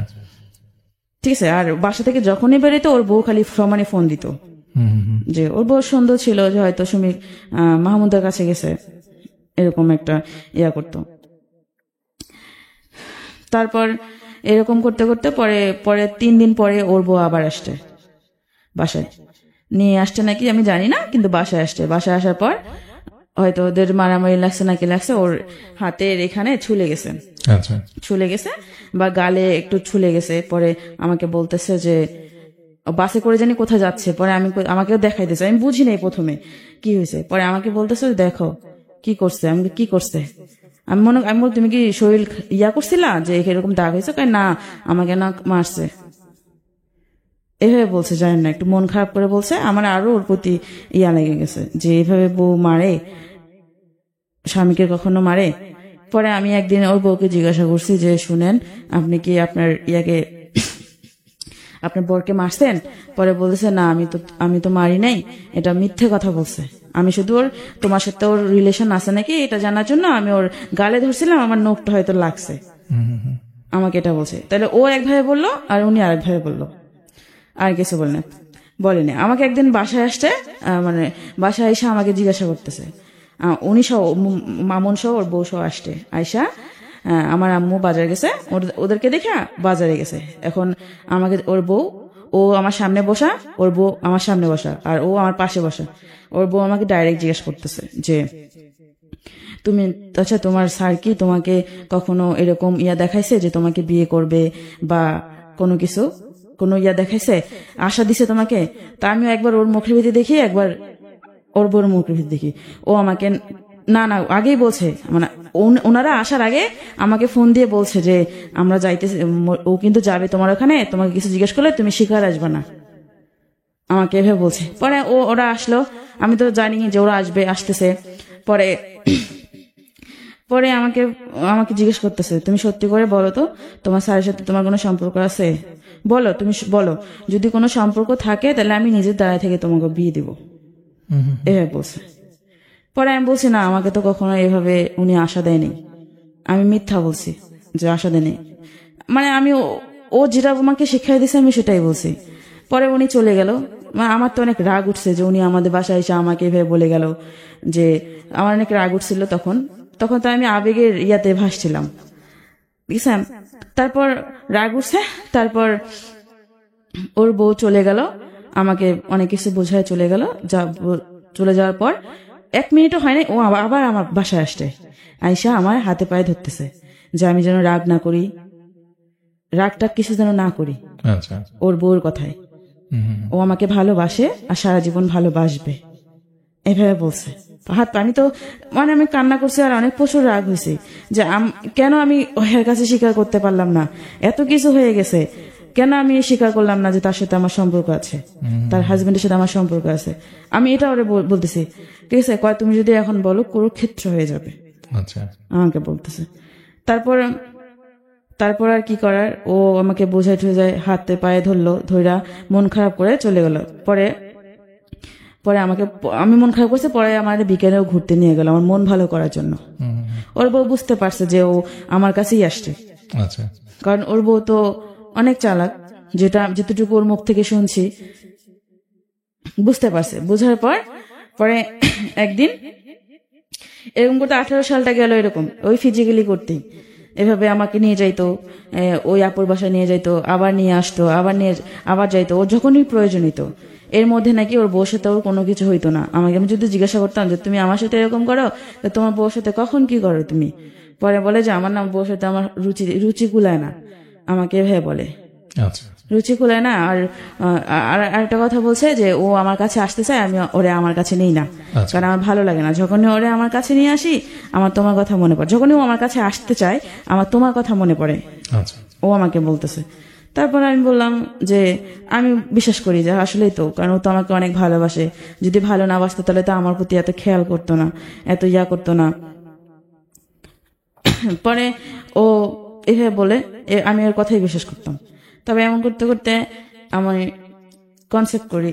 ঠিক আছে। আর বাসা থেকে যখনই বেরোইতো ওর বউ খালি সমানে ফোন দিত যে ওর বউ সুন্দর ছিল, যে হয়তো সুমি মাহমুদের কাছে গেছে, এরকম একটা ইয়া করতো। তারপর এরকম করতে করতে পরে 3 দিন পরে ওর বউ আবার আসছে বাসায়, নিয়ে আসছে নাকি আমি জানি না, কিন্তু বাসায় আসছে। বাসায় আসার পর হয়তো ওদের মারামারি লাগছে নাকি লাগছে, ওর হাতের এখানে ছুলে গেছে, আচ্ছা, ছুলে গেছে বা গালে একটু ছুলে গেছে। পরে আমাকে বলতেছে যে বাসে করে জানি কোথায় যাচ্ছে। পরে আমাকেও দেখাইতেছে, আমি বুঝি নাই প্রথমে কি হয়েছে। পরে আমাকে বলতেছে দেখো কি করছে। আমি কি করছে, আমি বল তুমি কি শরীর ইয়া করছিলা যে এরকম দাগ হয়েছে? না, আমাকে না মারছে, এভাবে বলছে। জানেন না, একটু মন খারাপ করে বলছে। আমার আরো ওর প্রতি ইয়া লেগে গেছে যে এভাবে বউ মারে, স্বামীকে কখনো মারে। পরে আমি একদিন ওর বউকে জিজ্ঞাসা করছি যে শুনেন, আপনি কি আপনার আপনার বরকে মারছেন? পরে বলেছে না, আমি তো মারি নাই, এটা মিথ্যে কথা বলছে। আমি শুধু ওর তোমার সাথে ওর রিলেশন আছে নাকি এটা জানার জন্য আমি ওর গালে ধরছিলাম, আমার নখটা হয়তো লাগছে, আমাকে এটা বলছে। তাহলে ও একভাবে বললো আর উনি আরেক ভাবে বললো, আর কিছু বলেনি। আমাকে একদিন বাসায় আসছে, মানে বাসায় এসে আমাকে জিজ্ঞাসা করতেছে, উনি সহ মামুন সহ ওর বউ সহ আসছে। আয়সা আমার আম্মু বাজার গেছে, ওদেরকে দেখা বাজারে গেছে। এখন আমাকে ওর বউ, ও আমার সামনে বসা, ওর বউ আমার সামনে বসা, আর ও আমার পাশে বসা। ওর বউ আমাকে ডাইরেক্ট জিজ্ঞেস করতেছে যে তুমি, আচ্ছা তোমার স্যার কি তোমাকে কখনো এরকম ইয়া দেখাইছে যে তোমাকে বিয়ে করবে বা কোনো ইয়া দেখাইছে, আশা দিছে তোমাকে? তা আমিও একবার ওর মুখের ভিতরে দেখি, একবার ওর বউর মুখের ভিতরে দেখি। ও আমাকে না আগেই বলছে, মানে ওনারা আসার আগে আমাকে ফোন দিয়ে বলছে যে আমরা যাইতেছি, ও কিন্তু যাবে তোমার ওখানে, তোমাকে কিছু জিজ্ঞেস করলে তুমি শিকার আসবে না, আমাকে এভাবে বলছে। পরে ওরা আসলো, আমি তো জানি যে ওরা আসতেছে। পরে আমাকে জিজ্ঞেস করতেছে তুমি সত্যি করে বলো তো, তোমার স্যারের সাথে তোমার কোনো সম্পর্ক আছে? বলো, তুমি বলো, যদি কোনো সম্পর্ক থাকে তাহলে আমি নিজের দ্বারা থেকে তোমাকে বিয়ে দিব, এভাবে বলছে। পরে আমি বলছি না, আমাকে তো কখনো এভাবে উনি আশা দেয়নি। আমি মিথ্যা বলছি যে আশা দেয়নি, মানে আমি ও যেটা আমাকে শিক্ষা দিয়েছে আমি সেটাই বলছি। পরে উনি চলে গেল। আমার তো অনেক রাগ উঠছে যে উনি আমাদের বাসায় এসে আমাকে এভাবে বলে গেল, যে আমার অনেক রাগ উঠছিল। তখন তো আমি আবেগের ইয়াতে ভাসছিলাম, বুঝছেন। তারপর রাগ উঠছে, তারপর ওর বউ চলে গেল, আমাকে অনেক কিছু বোঝায় চলে গেল। চলে যাওয়ার পর 1 মিনিটও হয় নাই, ও আবার আমার বাসায় আসছে। আয়সা আমার হাতে পায়ে ধরতেছে যে আমি যেন রাগ না করি, রাগটা কিছু যেন না করি। আচ্ছা, ওর বউর কথায় ও আমাকে ভালোবাসে আর সারা জীবন ভালোবাসবে, এভাবে বলছে। আমি তো মানে আমি কান্না করছি আর অনেক প্রচুর রাগ হয়েছে যে কেন আমি ওর কাছে স্বীকার করতে পারলাম না, এত কিছু হয়ে গেছে, কেন আমি স্বীকার করলাম না যে তার সাথে আমার সম্পর্ক আছে, তার হাজবেন্ডের সাথে আমার সম্পর্ক আছে। আমি এটা ওরে বলতেছি, ঠিক আছে কয় তুমি যদি এখন বলো কুরুক্ষেত্র হয়ে যাবে, আচ্ছা, আমাকে বলতেছে। তারপর আর কি করার, ও আমাকে বোঝাই ঠোঝায় হাতে পায়ে ধইরা মন খারাপ করে চলে গেল। পরে আমি মন খারাপ করছে, পরে আমার বিকেলেও ঘুরতে নিয়ে গেল আমার মন ভালো করার জন্য। ওর বউ বুঝতে পারছে যে ও আমার কাছেই আসছে, আচ্ছা, কারণ ওর বউ তো অনেক চালাক, যেটুকু ওর মুখ থেকে শুনছি বুঝতে পারছে। বোঝার পরে একদিন এরকম করতে 18 সালটা গেল, এরকম ওই ফিজিক্যালি করতেই এভাবে আমাকে নিয়ে যাইতো, ওই আপুর বাসায় নিয়ে যাইতো, আবার নিয়ে আসতো, আবার যাইতো, ওর যখনই প্রয়োজন হইতো। এর মধ্যে নাকি ওর বউর সাথে ওর কোনো কিছু হইতো না। আমি যদি জিজ্ঞাসা করতাম যে তুমি আমার সাথে এরকম করো, তোমার বউর সাথে কখন কি করো তুমি? পরে বলে যে আমার নাম বউর সাথে আমার রুচি কুলায় না, আমাকে এভাবে বলে। আচ্ছা, রুচি কুলায় না। আর একটা কথা বলছে যে ও আমার কাছে আসতে চায়, আমি ওরে আমার কাছে নেই না, কারণ আমার ভালো লাগে না। যখনই ওরে আমার কাছে নিয়ে আসি আমার তোমার কথা মনে পড়ে, যখনই ও আমার কাছে আসতে চায় আমার তোমার কথা মনে পড়ে, ও আমাকে বলতেছে। তারপর আমি বললাম যে আমি বিশ্বাস করি যে আসলেই তো, কারণ ও তো আমাকে অনেক ভালোবাসে, যদি ভালো না বাসতো তাহলে তো আমার প্রতি এত খেয়াল করতো না, এত ইয়া করতো না। পরে ও এভাবে বলে আমি ওর কথাই বিশ্বাস করতাম। তবে এমন করতে করতে আমি কনসেপ্ট করি।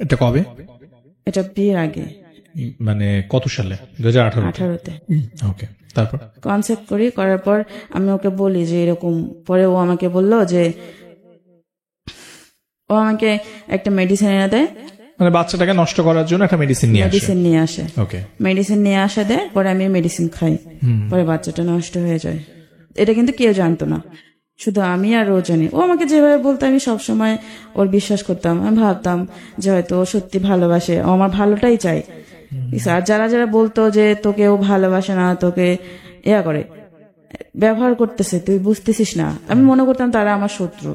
এটা কবে? এটা বিয়ের আগে, মানে কত সালে? 2018-তে। তে। ওকে। তারপর কনসেপ্ট করার পর আমি ওকে বলি যে এরকম, পরে ও আমাকে বলল যে ও আমাকে একটা মেডিসিন এনে দেয়, মানে বাচ্চাটাকে নষ্ট করার জন্য একটা মেডিসিন নিয়ে আসে। ওকে, মেডিসিন নিয়ে আসা দেয়, পরে আমি মেডিসিন খাই, পরে বাচ্চাটা নষ্ট হয়ে যায়। এটা কিন্তু কেউ জানতো না, শুধু আমি আর ও জানি। ও আমাকে যেভাবে বলতো আমি সবসময় ওর বিশ্বাস করতাম। আমি ভাবতাম যে হয়তো ও সত্যি ভালোবাসে, ও আমার ভালোটাই চাই। আর যারা যারা বলতো যে তোকে ও ভালোবাসে না, তোকে করে ব্যবহার করতেছে, তুই বুঝতেছিস না, আমি মনে করতাম তারা আমার শত্রু,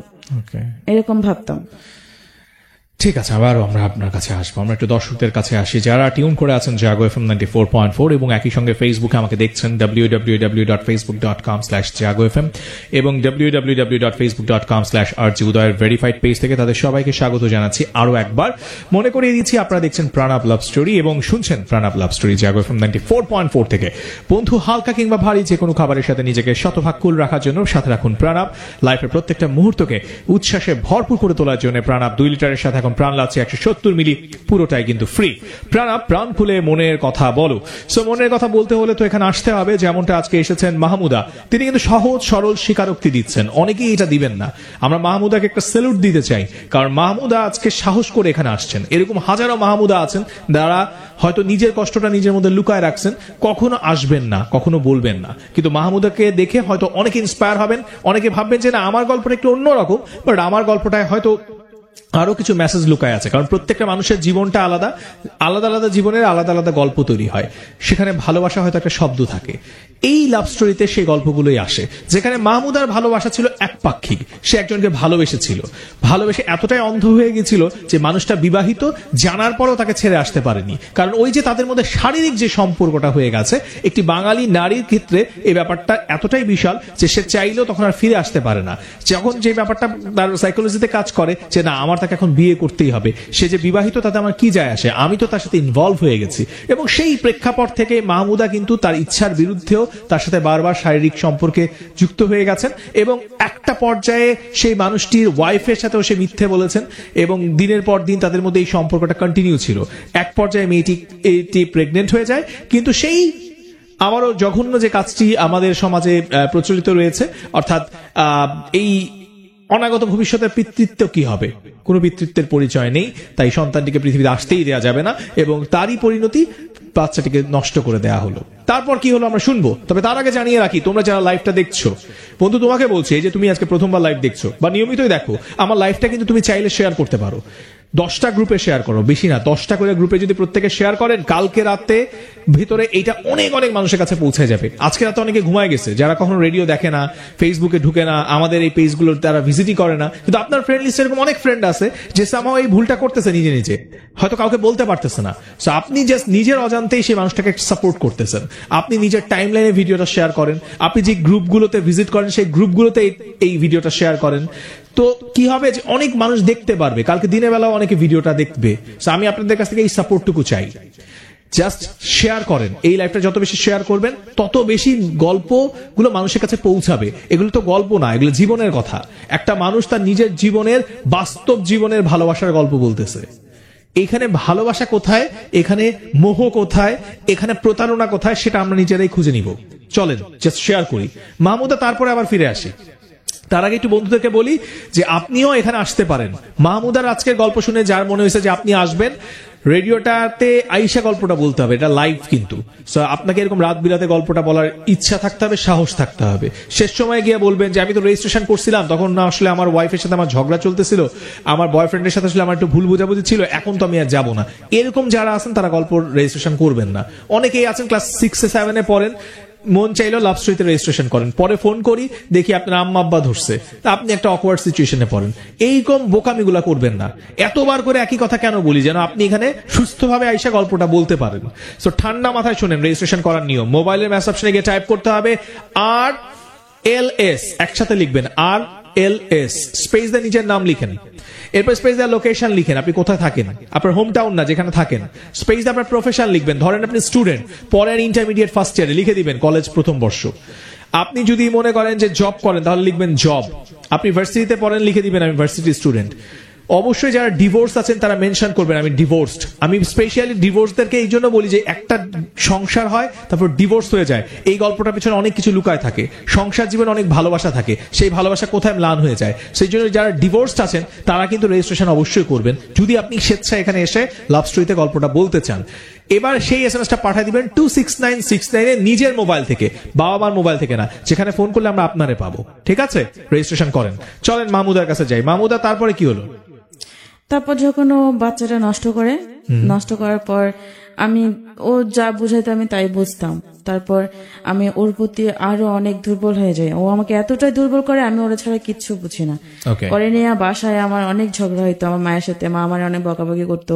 এরকম ভাবতাম। ঠিক আছে, আবারও আমরা আপনার কাছে আসবো। আমরা একটু দর্শকদের কাছে আসি যারা টিউন করে আছেন জাগো FM 94.4 এবং একই সঙ্গে ফেসবুকে আমাকে দেখছেন www.facebook.com/jagofm এবং www.facebook.com/rjudoyer ভেরিফাইড পেজ থেকে তাদের সবাইকে স্বাগত জানাচ্ছি আরো একবার। মনে করিয়ে দিচ্ছি আপনারা দেখছেন প্রাণাব লাভ স্টোরি এবং শুনছেন প্রাণাব লাভ স্টোরি জাগো FM 94.4 থেকে। বন্ধু, হালকা কিংবা ভারী যে কোনো খাবারের সাথে নিজেকে শতভাগ কুল রাখার জন্য সাথে রাখুন প্রাণাব। লাইফের প্রত্যেকটা মুহূর্তকে উচ্ছ্বাসে ভরপুর করে তোলার জন্য প্রাণাব 2 লিটারের সাথে এখন প্রাণ লাগছে 170 মিলি, পুরোটাই কিন্তু ফ্রি। প্রাণাব, প্রাণ খুলে মনের কথা বলো। সো মনের কথা বলতে হলে তো এখানে আসতে হবে। যেমনটা আজকে এসেছেন মাহমুদা, তিনি কিন্তু সহজ সরল স্বীকারোক্তি দিচ্ছেন, অনেকেই এটা দিবেন না। আমরা মাহমুদাকে একটা স্যালুট দিতে চাই, কারণ মাহমুদা আজকে সাহস করে এখানে আসছেন। এরকম হাজারো মাহমুদা আছেন যারা হয়তো নিজের কষ্টটা নিজের মধ্যে লুকায় রাখছেন, কখনো আসবেন না, কখনো বলবেন না, কিন্তু মাহমুদাকে দেখে হয়তো অনেকে ইন্সপায়ার হবেন, অনেকে ভাববেন যে না আমার গল্পটা একটু অন্যরকম, বাট আমার গল্পটায় হয়তো আরো কিছু মেসেজ লুকায় আছে। কারণ প্রত্যেকটা মানুষের জীবনটা আলাদা, আলাদা আলাদা জীবনের আলাদা আলাদা গল্প তৈরি হয়, সেখানে ভালোবাসা হয়তো একটা শব্দ থাকে। এই লাভ স্টোরিতে সেই গল্পগুলোই আসে, যেখানে মাহমুদার ভালোবাসা ছিল একপাক্ষিক। সে একজনকে ভালোবেসেছিল, ভালোবেসে এতটাই অন্ধ হয়ে গেছিল যে মানুষটা বিবাহিত জানার পরও তাকে ছেড়ে আসতে পারেনি। কারণ ওই যে তাদের মধ্যে শারীরিক যে সম্পর্কটা হয়ে গেছে, একটি বাঙালি নারীর ক্ষেত্রে এই ব্যাপারটা এতটাই বিশাল যে সে চাইলেও তখন আর ফিরে আসতে পারে না। যখন যে ব্যাপারটা তার সাইকোলজিতে কাজ করে যে না আমার তাকে এখন বিয়ে করতেই হবে, সে যে বিবাহিত তাতে আমার কি যায় আসে, আমি তো তার সাথে ইনভলভ হয়ে গেছি। এবং সেই প্রেক্ষাপট থেকে মাহমুদা কিন্তু তার ইচ্ছার বিরুদ্ধেও তার সাথে বারবার শারীরিক সম্পর্কে যুক্ত হয়ে গেছেন এবং একটা পর্যায়ে সেই মানুষটির ওয়াইফের সাথেও সে মিথ্যে বলেছেন এবং দিনের পর দিন তাদের মধ্যে এই সম্পর্কটা কন্টিনিউ ছিল। এক পর্যায়ে মেয়েটি প্রেগনেন্ট হয়ে যায়, কিন্তু সেই আবারও জঘন্য যে কাজটি আমাদের সমাজে প্রচলিত রয়েছে, অর্থাৎ এই অনাগত ভবিষ্যতের পিতৃত্ব কি হবে, কোনো পিতৃত্বের পরিচয় নেই, তাই সন্তানটিকে পৃথিবীতে আসতেই দেওয়া যাবে না এবং তারই পরিণতি বাচ্চাটিকে নষ্ট করে দেওয়া হলো। তারপর কি হলো আমরা শুনবো, তবে তার আগে জানিয়ে রাখি তোমরা যারা লাইভটা দেখছো, বন্ধু তোমাকে বলছি এই যে তুমি আজকে প্রথমবার লাইভ দেখছো বা নিয়মিতই দেখো, আমার লাইভটা কিন্তু তুমি চাইলে শেয়ার করতে পারো। 10টা গ্রুপে শেয়ার করো, বেশি না 10টা করে গ্রুপে যদি প্রত্যেকে শেয়ার করেন, কালকে রাতে ভিতরে এইটা অনেক অনেক মানুষের কাছে পৌঁছে যাবে। আজকে রাতে অনেকে ঘুমায় গেছে, যারা কখনো রেডিও দেখে না, ফেসবুকে ঢুকে না, আমাদের এই পেজগুলোর তারা ভিজিটই করে না, কিন্তু আপনার ফ্রেন্ড লিস্টে এরকম অনেক ফ্রেন্ড আছে যে সামহাও এই ভুলটা করতেছে নিজে নিজে, হয়তো কাউকে বলতে পারতেছে না। সো আপনি জাস্ট নিজের অজান্তেই সেই মানুষটাকে সাপোর্ট করতেছেন। আপনি নিজের টাইমলাইনে ভিডিওটা শেয়ার করেন, আপনি যে গ্রুপগুলোতে ভিজিট করেন সেই গ্রুপগুলোতে এই ভিডিওটা শেয়ার করেন, তো কি হবে যে অনেক মানুষ দেখতে পারবে, কালকে দিনের বেলাও অনেকে ভিডিওটা দেখবে। আমি আপনাদের কাছ থেকে এই সাপোর্টটুকু চাই, জাস্ট শেয়ার করেন। এই লাইভটা যত বেশি শেয়ার করবেন তত বেশি গল্পগুলো মানুষের কাছে পৌঁছাবে। এগুলো তো গল্প না, এগুলো জীবনের কথা। একটা মানুষ তার নিজের জীবনের, বাস্তব জীবনের ভালোবাসার গল্প বলতেছে। এখানে ভালোবাসা কোথায়, এখানে মোহ কোথায়, এখানে প্রতারণা কোথায়, সেটা আমরা নিজেরাই খুঁজে নিব। চলেন জাস্ট শেয়ার করি। মাহমুদা তারপরে আবার ফিরে আসি। তার আগে একটু বন্ধুদেরকে বলি যে আপনিও এখানে আসতে পারেন। মাহমুদার আজকের গল্প শুনে যার মনে হয়েছে যে আপনি আসবেন, রেডিওটাতে আইসা গল্পটা বলতে হবে, এটা লাইভ কিন্তু। আপনাকে এরকম রাত বিরাতে গল্পটা বলার ইচ্ছা থাকতে হবে, সাহস থাকতে হবে। শেষ সময় গিয়ে বলবেন যে আমি তো রেজিস্ট্রেশন করছিলাম, তখন না আসলে আমার ওয়াইফের সাথে আমার ঝগড়া চলতেছিল, আমার বয়ফ্রেন্ডের সাথে আসলে আমার একটু ভুল বোঝাবুঝি ছিল, এখন তো আমি আর যাবো না। এরকম যারা আছেন তারা গল্প রেজিস্ট্রেশন করবেন না। অনেকেই আছেন ক্লাস 6-7 পড়েন, মন চাইলেও লাভ স্টোরিতে রেজিস্ট্রেশন করেন, পরে ফোন করি দেখি আপনার আম্মা আব্বা ধরছে, তা আপনি একটা অকওয়ার্ড সিচুয়েশনে পড়েন। এইরকম বোকামিগুলা করবেন না। এতবার করে একই কথা কেন বলি, যেন আপনি এখানে সুস্থভাবে আইসা গল্পটা বলতে পারেন। সো ঠান্ডা মাথায় শুনেন রেজিস্ট্রেশন করার নিয়ম। মোবাইলের মেসেজ অপশনে গিয়ে টাইপ করতে হবে RLS, একসাথে লিখবেন RLS, স্পেস দিয়ে নিজের নাম লিখেন, এরপর স্পেস দিয়ে লোকেশন লিখেন, আপনি কোথায় থাকেন, আপনার হোম টাউন না যেখানে থাকেন। স্পেস দিয়ে আপনার প্রফেশন লিখবেন, ধরেন আপনি স্টুডেন্ট, পরের ইন্টারমিডিয়েট ফার্স্ট ইয়ারে লিখে দিবেন কলেজ প্রথম বর্ষ। আপনি যদি মনে করেন যে জব করেন তাহলে লিখবেন জব। আপনি ভার্সিটিতে পড়েন, লিখে দিবেন আমি ভার্সিটি স্টুডেন্ট। অবশ্যই যারা ডিভোর্স আছেন তারা মেনশন করবেন আমি ডিভোর্সড। আমি স্পেশালি ডিভোর্সদেরকে এই জন্য বলি যে একটা সংসার হয় তারপর ডিভোর্স হয়ে যায়, এই গল্পটার পিছনে অনেক কিছু লুকায় থাকে। সংসার জীবনে অনেক ভালোবাসা থাকে, সেই ভালোবাসা কোথায় ম্লান হয়ে যায়। সেই জন্য যারা ডিভোর্সড আছেন তারা কিন্তু রেজিস্ট্রেশন অবশ্যই করবেন, যদি আপনি স্বেচ্ছায় এখানে এসে লাভ স্টোরিতে গল্পটা বলতে চান। এবার সেই এসএমএসটা পাঠিয়ে দিবেন 26969 নিজের মোবাইল থেকে, বাবা মার মোবাইল থেকে না, যেখানে ফোন করলে আমরা আপনারে পাবো। ঠিক আছে, রেজিস্ট্রেশন করেন। চলেন মাহমুদার কাছে যাই। মাহমুদা, তারপরে কি হলো? তারপর যখন ও বাচ্চাটা নষ্ট করার পর ও যা বুঝাইতো আমি তাই বুঝতাম। তারপর আমি ওর প্রতি আরো অনেক দুর্বল হয়ে যাই। ও আমাকে এতটাই দুর্বল করে, আমি ওরা ছাড়া কিচ্ছু বুঝি না। পরে নিয়ে বাসায় আমার অনেক ঝগড়া হইতো আমার মায়ের সাথে। মা আমার অনেক বকাবকি করতো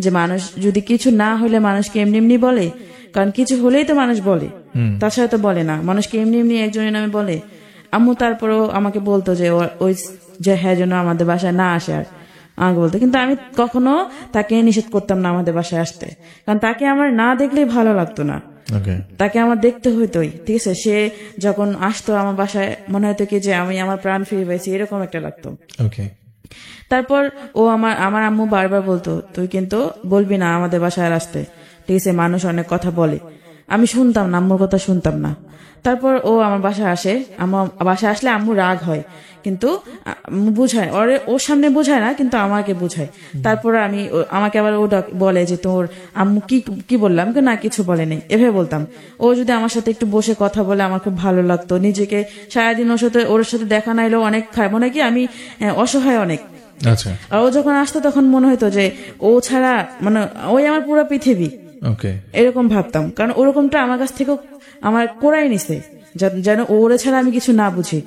যে মানুষ যদি কিছু না হলে মানুষকে এমনি এমনি বলে, কারণ কিছু হলেই তো মানুষ বলে, তাছাড়া তো বলে না। মানুষকে এমনি এমনি একজনের নামে বলে। আম্মু তারপরও আমাকে বলতো যে ওই যে হ্যাঁ যেন আমাদের বাসায় না আসে আর আমাকে বলতো, কিন্তু আমি কখনো তাকে নিষেধ করতাম না আমাদের বাসায় আসতে, কারণ তাকে আমার না দেখলেই ভালো লাগতো না, তাকে আমার দেখতে হইতোই। ঠিক আছে, সে যখন আসতো আমার বাসায় মনে হতো কি যে আমি আমার প্রাণ ফিরে পাইছি, এরকম একটা লাগতো। তারপর ও আমার আম্মু বারবার বলতো তুই কিন্তু বলবি না আমাদের বাসায় আসতে, ঠিক আছে, মানুষ অনেক কথা বলে। আমি শুনতাম না, আম্মুর কথা শুনতাম না। তারপর ও আমার বাসায় আসে, আমার বাসায় আসলে আম্মু রাগ হয়, কিন্তু বুঝায় ওর সামনে বুঝায় না, কিন্তু আমাকে বুঝায়। তারপর আমাকে আবার ও বলে যে তোর আম্মু কি বললাম, না কিছু বলে নেই, এভাবে বলতাম। ও যদি আমার সাথে একটু বসে কথা বলে আমার খুব ভালো লাগতো। নিজেকে সারাদিন ওর সাথে দেখা নাইলেও অনেক মনে কি আমি অসহায় অনেক। আর ও যখন আসতো তখন মনে হতো যে ও ছাড়া মানে ওই আমার পুরো পৃথিবী, এরকম ভাবতাম। কারণ ওরকমটা আমার কাছ থেকেও আমার করাই নিছে, যেন ওরে ছাড়া আমি কিছু না বুঝি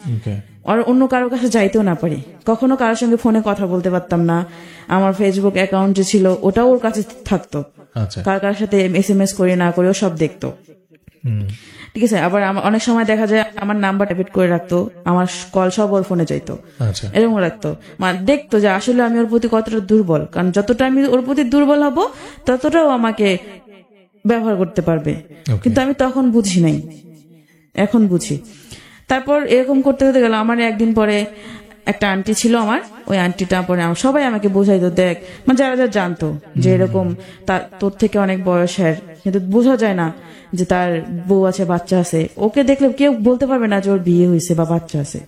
আর অন্য কারোর কাছে যাইতেও না পারি। কখনো কারোর সঙ্গে ফোনে কথা বলতে পারতাম না। আমার ফেসবুক অ্যাকাউন্ট যে ছিল ওটাও ওর কাছে থাকতো, কার সাথে SMS করি না করে ও সব দেখতো। ঠিক আছে, আবার অনেক সময় দেখা যায় আমার নাম্বার ট্যাপেট করে রাখতো, আমার কল সব ওর ফোনে যাইতো, এরকম রাখতো। মানে দেখতো যে আসলে আমি ওর প্রতি কতটা দুর্বল, কারণ যতটা আমি ওর প্রতি দুর্বল হব ততটাও আমাকে ব্যবহার করতে পারবে। কিন্তু আমি তখন বুঝি নাই, এখন বুঝি। তারপর এরকম করতে করতে গেল। আমার একদিন পরে একটা আন্টি ছিল আমার, ওই আন্টিটা পরে সবাই আমাকে বোঝাইতো, দেখ মানে যারা যারা জানতো যে এরকম তোর থেকে অনেক বয়সের, কিন্তু বোঝা যায় না যে তার বউ আছে, বাচ্চা আছে। ওকে দেখলে কেউ বলতে পারবে না যে ওর বিয়ে হয়েছে বা বাচ্চা আছে,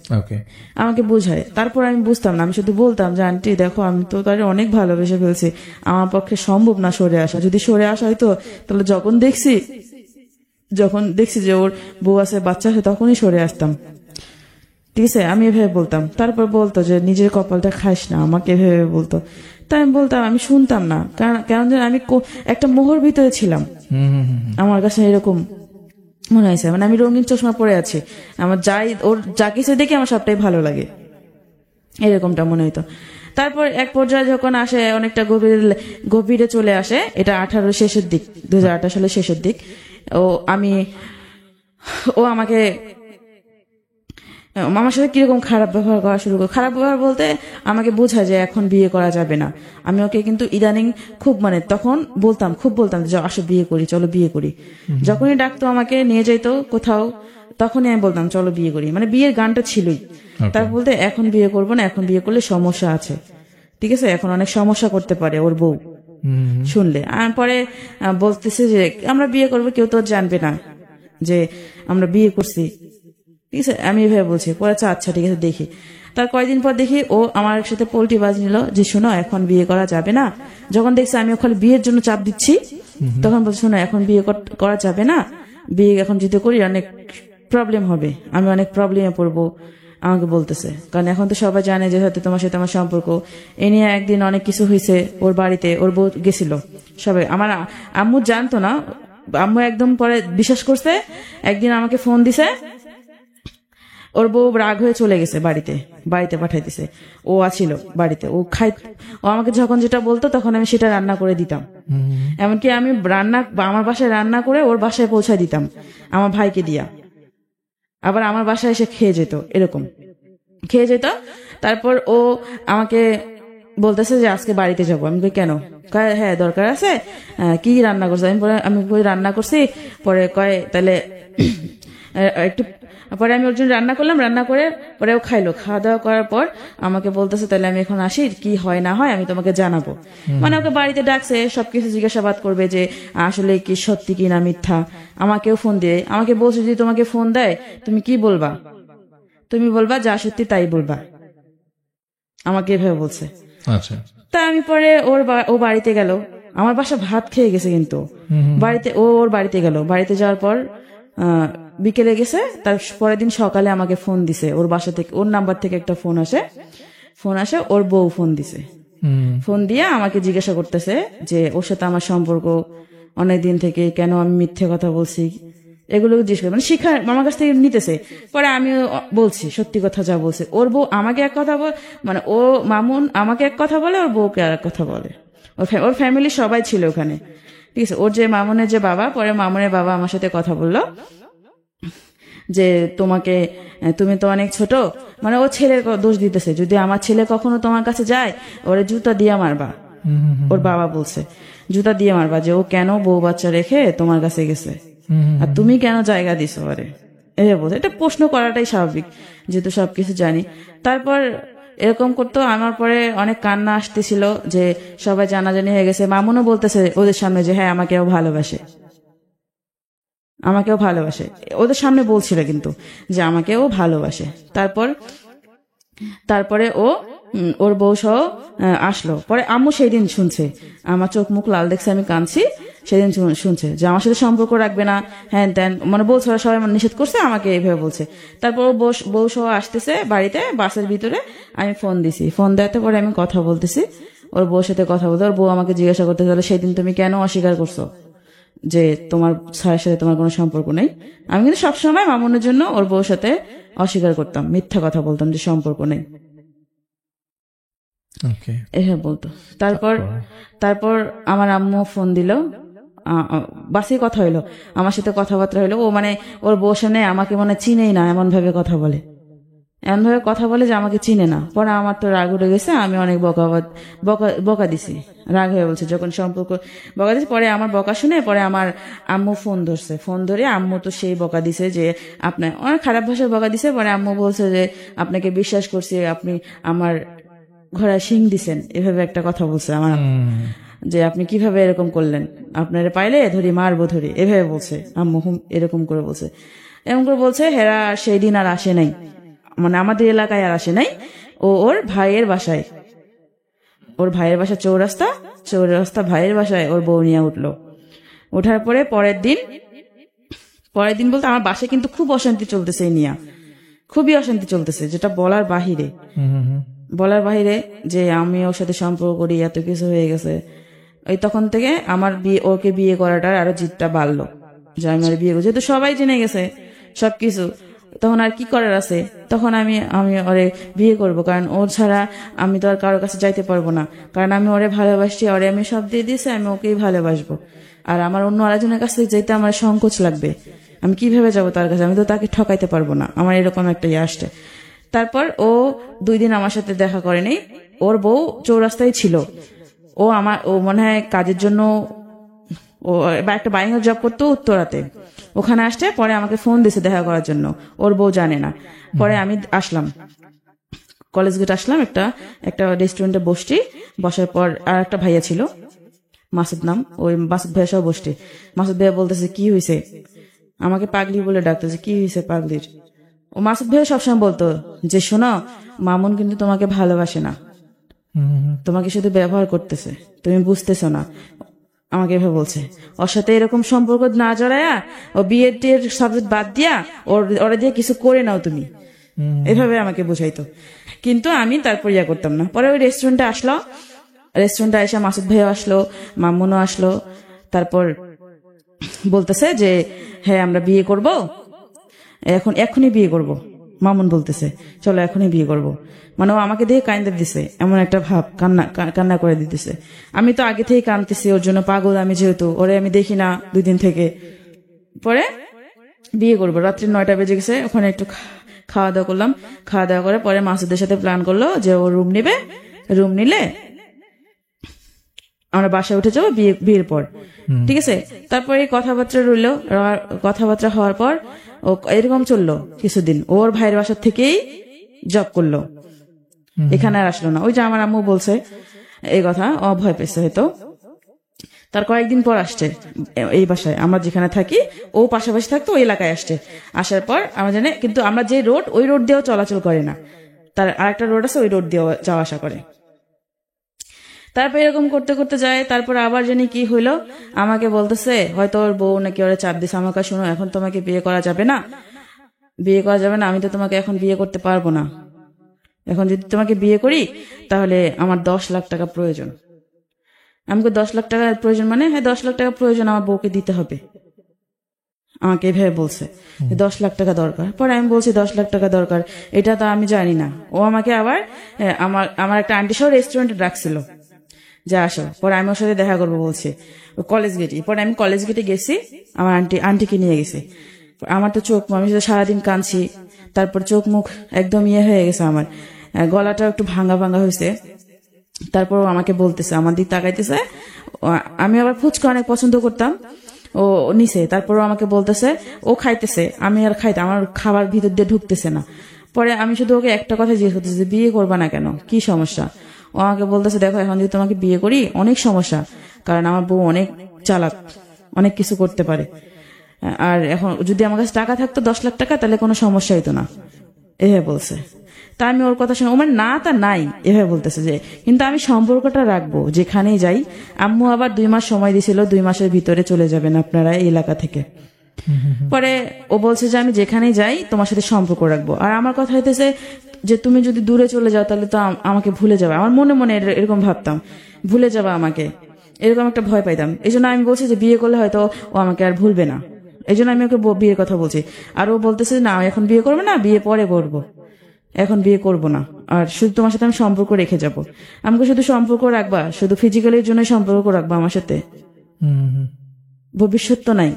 আমাকে বোঝায়। তারপর আমি বুঝতাম না, আমি শুধু বলতাম যে আন্টি দেখো আমি তো তার অনেক ভালোবেসে ফেলছি, আমার পক্ষে সম্ভব না সরে আসা। যদি সরে আসা হয়তো তাহলে যখন দেখছি যে ওর বউ আছে, বাচ্চা আছে, তখনই সরে আসতাম। ঠিক আছে, আমি এভাবে বলতাম। তারপর বলতো যে নিজের কপালটা খাস না, আমাকে এভাবে বলতো। তাই আমি বলতাম, আমি শুনতাম না, কারণ আমি একটা মোহর ভিতরে ছিলাম। আমার কাছে এরকম মনে হয়েছে, মানে আমি রঙিন চশমা পরে আছি, আমার ওর যা কিছু দেখে আমার সবটাই ভালো লাগে, এরকমটা মনে হইতো। তারপর এক পর্যায়ে যখন আসে অনেকটা গভীরে চলে আসে, এটা 2018 শেষের দিক, 2018 সালের শেষের দিক। ও আমাকে আমার সাথে কিরকম খারাপ ব্যবহার করা শুরু করে। খারাপ ব্যবহার বলতে আমাকে বোঝায় যে এখন বিয়ে করা যাবে না। আমি ওকে কিন্তু ইদানিং খুব তখন খুব বলতাম যে আসো বিয়ে করি, চলো বিয়ে করি। যখনই ডাকতো আমাকে নিয়ে যাইতো কোথাও, তখনই আমি বলতাম চলো বিয়ে করি, মানে বিয়ের গানটা ছিলই। তারপর বলতে এখন বিয়ে করবো না, এখন বিয়ে করলে সমস্যা আছে, ঠিক আছে, এখন অনেক সমস্যা করতে পারে ওর বউ শুনলে। আর পরে বলতেছে যে আমরা বিয়ে করবো, কেউ তো জানবে না যে আমরা বিয়ে করছি, ঠিক আছে। আমি এভাবে বলছি। পরে আচ্ছা ঠিক আছে দেখি। তার কয়েকদিন পর দেখি ও আমার সাথে পোল্টি বাজ নিল যে শোনো এখন বিয়ে করা যাবে না। যখন দেখছি আমি ওখানে বিয়ের জন্য চাপ দিচ্ছি, তখন বলছি শোনো এখন বিয়ে করা যাবে না, বিয়ে এখন যদি করি অনেক প্রবলেম হবে, আমি অনেক প্রবলেমে পড়বো, আমাকে বলতেছে। কারণ এখন তো সবাই জানে যে হয়তো তোমার সাথে আমার সম্পর্ক। এ নিয়ে একদিন অনেক কিছু হয়েছে ওর বাড়িতে, ওর বউ গেছিল সবাই। আমার আম্মু জানতো না, আম্মু একদম পরে বিশ্বাস করছে। একদিন আমাকে ফোন দিছে, ওর বউ রাগ হয়ে চলে গেছে, বাড়িতে পাঠাই দিছে। ও আছিল বাড়িতে, ও আমাকে যখন যেটা বলতো তখন আমি সেটা রান্না করে দিতাম। এমনকি আমি আমার বাসায় রান্না করে ওর বাসায় পৌঁছায় দিতাম আমার ভাইকে দিয়া। আবার আমার বাসায় এসে খেয়ে যেত, এরকম খেয়ে যেত। তারপর ও আমাকে বলতেছে যে আজকে বাড়িতে যাবো। আমি কই কেন? কয় হ্যাঁ দরকার আছে। কি রান্না করছে? আমি রান্না করছি। পরে কয় তাহলে একটু পরে আমি ওর জন্য রান্না করলাম, রান্না করে পরে ও খাইলো। খাওয়া দাওয়া করার পর আমাকে বলতেছে তাহলে আমি এখন আসি, কি হয় না হয় আমি তোমাকে জানাবো। মানে ওকে বাড়িতে ডাকছে, সবকিছু জিজ্ঞাসাবাদ করবে যে আসলে কি সত্যি কি না মিথ্যা। আমাকেও ফোন দিয়ে আমাকে বলছে যদি তোমাকে ফোন দেয় তুমি কি বলবা, তুমি বলবা যা সত্যি তাই বলবা, আমাকে এভাবে বলছে। আচ্ছা, তা আমি পরে ও বাড়িতে গেল, আমার বাসা ভাত খেয়ে গেছে কিন্তু বাড়িতে ওর বাড়িতে গেল। বাড়িতে যাওয়ার পর বিকেলে গেছে, তার পরের দিন সকালে আমাকে ফোন দিছে ওর বাসা থেকে, ওর নাম্বার থেকে একটা ফোন আসে, ওর বউ ফোন দিছে। ফোন দিয়ে আমাকে জিজ্ঞাসা করতেছে যে ওর সাথে আমার সম্পর্ক অনেকদিন থেকে, কেন আমি মিথ্যে কথা বলছি, এগুলো জিজ্ঞেস করে, মানে শিক্ষা আমার কাছ থেকে নিতেছে। পরে আমি বলছি সত্যি কথা যা বলছে। ওর বউ আমাকে এক কথা মানে ও মামুন আমাকে এক কথা বলে, ওর বউকে আর এক কথা বলে। ওর ফ্যামিলি সবাই ছিল ওখানে, ঠিক আছে। ওর যে মামুনের যে বাবা, পরে মামুনের বাবা আমার সাথে কথা বললো যে তুমি তো অনেক ছোট, মানে ও ছেলের দোষ দিতেছে, যদি আমার ছেলে কখনো তোমার কাছে যায় ওরে জুতা দিয়ে মারবা। ওর বাবা বলছে জুতা দিয়ে মারবা, যে ও কেন বউ বাচ্চা রেখে তোমার কাছে গেছে আর তুমি কেন জায়গা দিছো ওরে, এই বলছে। এটা প্রশ্ন করাটাই স্বাভাবিক যেহেতু সবকিছু জানি। তারপর এরকম করতো। আমার পরে অনেক কান্না আসতেছিল যে সবাই জানাজানি হয়ে গেছে। মামুনও বলতেছে ওদের সামনে যে হ্যাঁ আমাকেও ভালোবাসে, ওদের সামনে বলছিল কিন্তু যে আমাকেও ভালোবাসে। তারপরে ওর বউ সহ আসলো। পরে আম্মু সেই দিন শুনছে, আমার চোখ মুখ লাল দেখছে, আমি কাঁদছি, সেদিন শুনছে যে আমার সাথে সম্পর্ক রাখবে না, হ্যান ত্যান, মানে বলছে ওরা সবাই নিষেধ করছে, আমাকে এইভাবে বলছে। তারপর বউ সহ আসতেছে বাড়িতে, বাসের ভিতরে আমি ফোন দিছি। ফোন দেওয়াতে পরে আমি কথা বলতেছি, ওর বউর সাথে কথা বলতে। ওর বউ আমাকে জিজ্ঞাসা করতে, তাহলে সেদিন তুমি কেন অস্বীকার করছো যে তোমার স্যারের সাথে তোমার কোনো সম্পর্ক নেই? আমি কিন্তু সবসময় মামুনের জন্য ওর বউর সাথে অস্বীকার করতাম, মিথ্যা কথা বলতাম যে সম্পর্ক নেই, এসব বলতো। তারপর আমার আম্মু ফোন দিল, বাসে কথা হইলো, আমার সাথে কথাবার্তা হইলো। ও মানে ওর বউর সামনে আমাকে মানে চিনেই না, এমন ভাবে কথা বলে যে আমাকে চিনে না। পরে আমার তো রাগ উঠে গেছে, আমি অনেক বকা দিছি, রাগ হয়ে বলছে যখন সম্পর্ক বকা দিছি। পরে আমার বকা শুনে পরে আমার আম্মু ফোন ধরে আম্মু তো সেই বকা দিছে যে আপনার অনেক খারাপ ভাষায় বকা দিছে। পরে আম্মু বলছে যে আপনাকে বিশ্বাস করছি, আপনি আমার ঘোড়ায় শিং দিছেন, এভাবে একটা কথা বলছে আমার, যে আপনি কিভাবে এরকম করলেন, আপনারা পাইলে ধরি মারবো ধরি, এভাবে বলছে আম্মু, এরকম করে বলছে। হেরা সেই দিন আর আসে নাই, মানে আমাদের এলাকায় আর আসে নাই। ওর ভাইয়ের বাসায় চৌরাস্তা ভাইয়ের বাসায় ওর বউ নিয়ে উঠলো। ওঠার পরে পরের দিন বলতে আমার বাসায় কিন্তু খুব অশান্তি চলতেছে, খুবই অশান্তি চলতেছে, যেটা বলার বাহিরে যে আমি ওর সাথে সম্পর্ক করি, এত কিছু হয়ে গেছে। ওই তখন থেকে আমার ওকে বিয়ে করাটার আরো জিদটা বাড়লো, যে আমি আর বিয়ে করছি, যেহেতু সবাই জেনে গেছে সবকিছু, তখন আর কি করার আছে। তখন আমি ওরে বিয়ে করব, কারণ ওর ছাড়া আমি তো আর কারোর কাছে যাইতে পারবো না, কারণ আমি ওরে ভালোবাসি, ওরে আমি সব দিয়ে দিয়েছি, আমি ওকেই ভালোবাসবো। আর আমার অন্য আরেকজনের কাছে যেতে আমার সংকোচ লাগবে, আমি কিভাবে যাব তার কাছে, আমি তো তাকে ঠকাইতে পারবো না, আমার এরকম একটা আসছে। তারপর ও 2 দিন আমার সাথে দেখা করেনি, ওর বউ চৌরাস্তায় ছিল। ও মনে হয় কাজের জন্য ও একটা বাইরের জব করতো উত্তরাতে, ওখানে আসছে। পরে আমাকে ফোন দিছে দেখা করার জন্য, ওর বউ জানে না। পরে আমি আসলাম, কলেজ গেট আসলাম, একটা রেস্টুরেন্টে বসার পর আর একটা ভাইয়া ছিল, মাসুদ নাম, ওই মাসুদ ভাইয়া সহ বসছি। মাসুদ ভাইয়া বলতেছে কি হয়েছে, আমাকে পাগলি বলে ডাকতেছে, কি হয়েছে পাগলির? ও মাসুদ ভাইয়া সবসময় বলতো যে শোনো, মামুন কিন্তু তোমাকে ভালোবাসে না, তোমাকে শুধু ব্যবহার করতেছে, তুমি বুঝতেছো না, আমাকে এভাবে বলছে। ওর সাথে এরকম সম্পর্ক না জড়ায়া, ও বিয়ের টিয়ের সাবজেক্ট বাদ দিয়া ওরা দিয়ে কিছু করে নাও তুমি, এভাবে আমাকে বুঝাইতো। কিন্তু আমি তারপর করতাম না। পরে ওই রেস্টুরেন্টে এসে মাসুদ ভাইও আসলো, মামুনও আসলো। তারপর বলতেছে যে হ্যাঁ আমরা বিয়ে করব, এখনই বিয়ে করব। মামুন বলতেছে চলো এখনই বিয়ে করব, মানে ও আমাকে দিয়ে কান্দে দিছে, এমন একটা ভাব, কান্না করে দিতেছে। আমি তো আগে থেকেই কাঁদতেছি, ওর জন্য পাগল আমি, যেহেতু ওরে আমি দেখি না 2 দিন থেকে। পরে বিয়ে করবো, রাত্রি 9টা বেজে গেছে। ওখানে একটু খাওয়া দাওয়া করলাম, খাওয়া দাওয়া করে পরে মাসুদের সাথে প্ল্যান করলো যে ও রুম নিলে আমরা বাসায় উঠে যাবো বিয়ের পর, ঠিক আছে। তারপরে কথাবার্তা রইলো, কথাবার্তা হওয়ার পর ও এরকম চললো কিছুদিন। ওর ভাইয়ের বাসার থেকেই জব করলো, এখানে আর আসলো না। ওই যে আমার আম্মু বলছে এই কথা, ও ভয় পেয়েছে হয়তো। তার কয়েকদিন পর আসছে এই বাসায়, আমরা যেখানে থাকি ও পাশাপাশি থাকতো, ওই এলাকায় আসছে। আসার পর আমরা জানি, কিন্তু আমরা যে রোড, ওই রোড দিয়েও চলাচল করে না, তার আরেকটা রোড আছে, ওই রোড দিয়েও যাওয়া আসা করে। তারপর এরকম করতে করতে যায়। তারপর আবার জানি কি হইলো, আমাকে বলতেছে হয়তো ওর বউ নাকি ওরা চাপ দিছে আমাকে, শোনো এখন তোমাকে বিয়ে করা যাবে না, বিয়ে করা যাবে না, আমি তো তোমাকে এখন বিয়ে করতে পারবো না, এখন যদি তোমাকে বিয়ে করি তাহলে আমার 10 লাখ টাকা প্রয়োজন। আমাকে 10 লাখ টাকার প্রয়োজন মানে, হ্যাঁ 10 লাখ টাকা প্রয়োজন, আমার বউকে দিতে হবে। আমাকে এভাবে বলছে 10 লাখ টাকা দরকার। পরে আমি বলছি 10 লাখ টাকা দরকার, এটা তো আমি জানি না। ও আমাকে আবার আমার একটা আন্টি সহ রেস্টুরেন্টে ডাকছিল যে আসো, পরে আমি ওর সাথে দেখা করবো বলছি, কলেজ গেটে। পরে আমি কলেজ গেটে গেছি, আমার আন্টিকে নিয়ে গেছি। আমার তো চোখ, আমি সারাদিন কাঁদছি, তারপর চোখ মুখ একদম হয়ে গেছে, আমার গলাটা একটু ভাঙা ভাঙা হয়েছে। তারপর আমাকে বলতেছে, আমার দিক তাকাইতেছে, আমি আবার ফুচকা অনেক পছন্দ করতাম, ও নিছে। তারপর আমাকে বলতেছে, ও খাইতেছে, আমি আর খাইতে, আমার খাবার ভিতর দিয়ে ঢুকতেছে না। পরে আমি শুধু ওকে একটা কথা জিজ্ঞেস করতেছি, বিয়ে করবা না কেন, কি সমস্যা? ও আমাকে বলতেছে, দেখো এখন যদি তোমাকে বিয়ে করি অনেক সমস্যা, কারণ আমার বউ অনেক চালাক, অনেক কিছু করতে পারে, আর এখন যদি আমার কাছে টাকা থাকতো 10 লাখ টাকা, তাহলে কোনো সমস্যা হইতো না, এভাবে বলছে। তা আমি ওর কথা শুনে, আমার না তা নাই এভাবে বলতেছে যে, কিন্তু আমি সম্পর্কটা রাখবো যেখানেই যাই। আম্মু আবার 2 মাস সময় দিয়েছিল, 2 মাসের ভিতরে চলে যাবেন আপনারা এই এলাকা থেকে। পরে ও বলছে যে আমি যেখানেই যাই তোমার সাথে সম্পর্ক রাখবো। আর আমার কথা হইতেছে যে তুমি যদি দূরে চলে যাও তাহলে তো আমাকে ভুলে যাবে। আমার মনে মনে এরকম ভাবতাম, ভুলে যাবা আমাকে, এরকম একটা ভয় পাইতাম। এই জন্য আমি বলছি যে বিয়ে করলে হয়তো ও আমাকে আর ভুলবে না, এই জন্য আমি ওকে বিয়ের কথা বলছি। আর ও বলতেছে না এখন বিয়ে করবে না, বিয়ে পরে করবো, এখন বিয়ে করব না, আর শুধু তোমার সাথে আমি সম্পর্ক রেখে যাব। আমাকে শুধু সম্পর্ক রাখবা, শুধু ফিজিক্যালির জন্য সম্পর্ক রাখবা আমার সাথে, ভবিষ্যৎ তো নাই।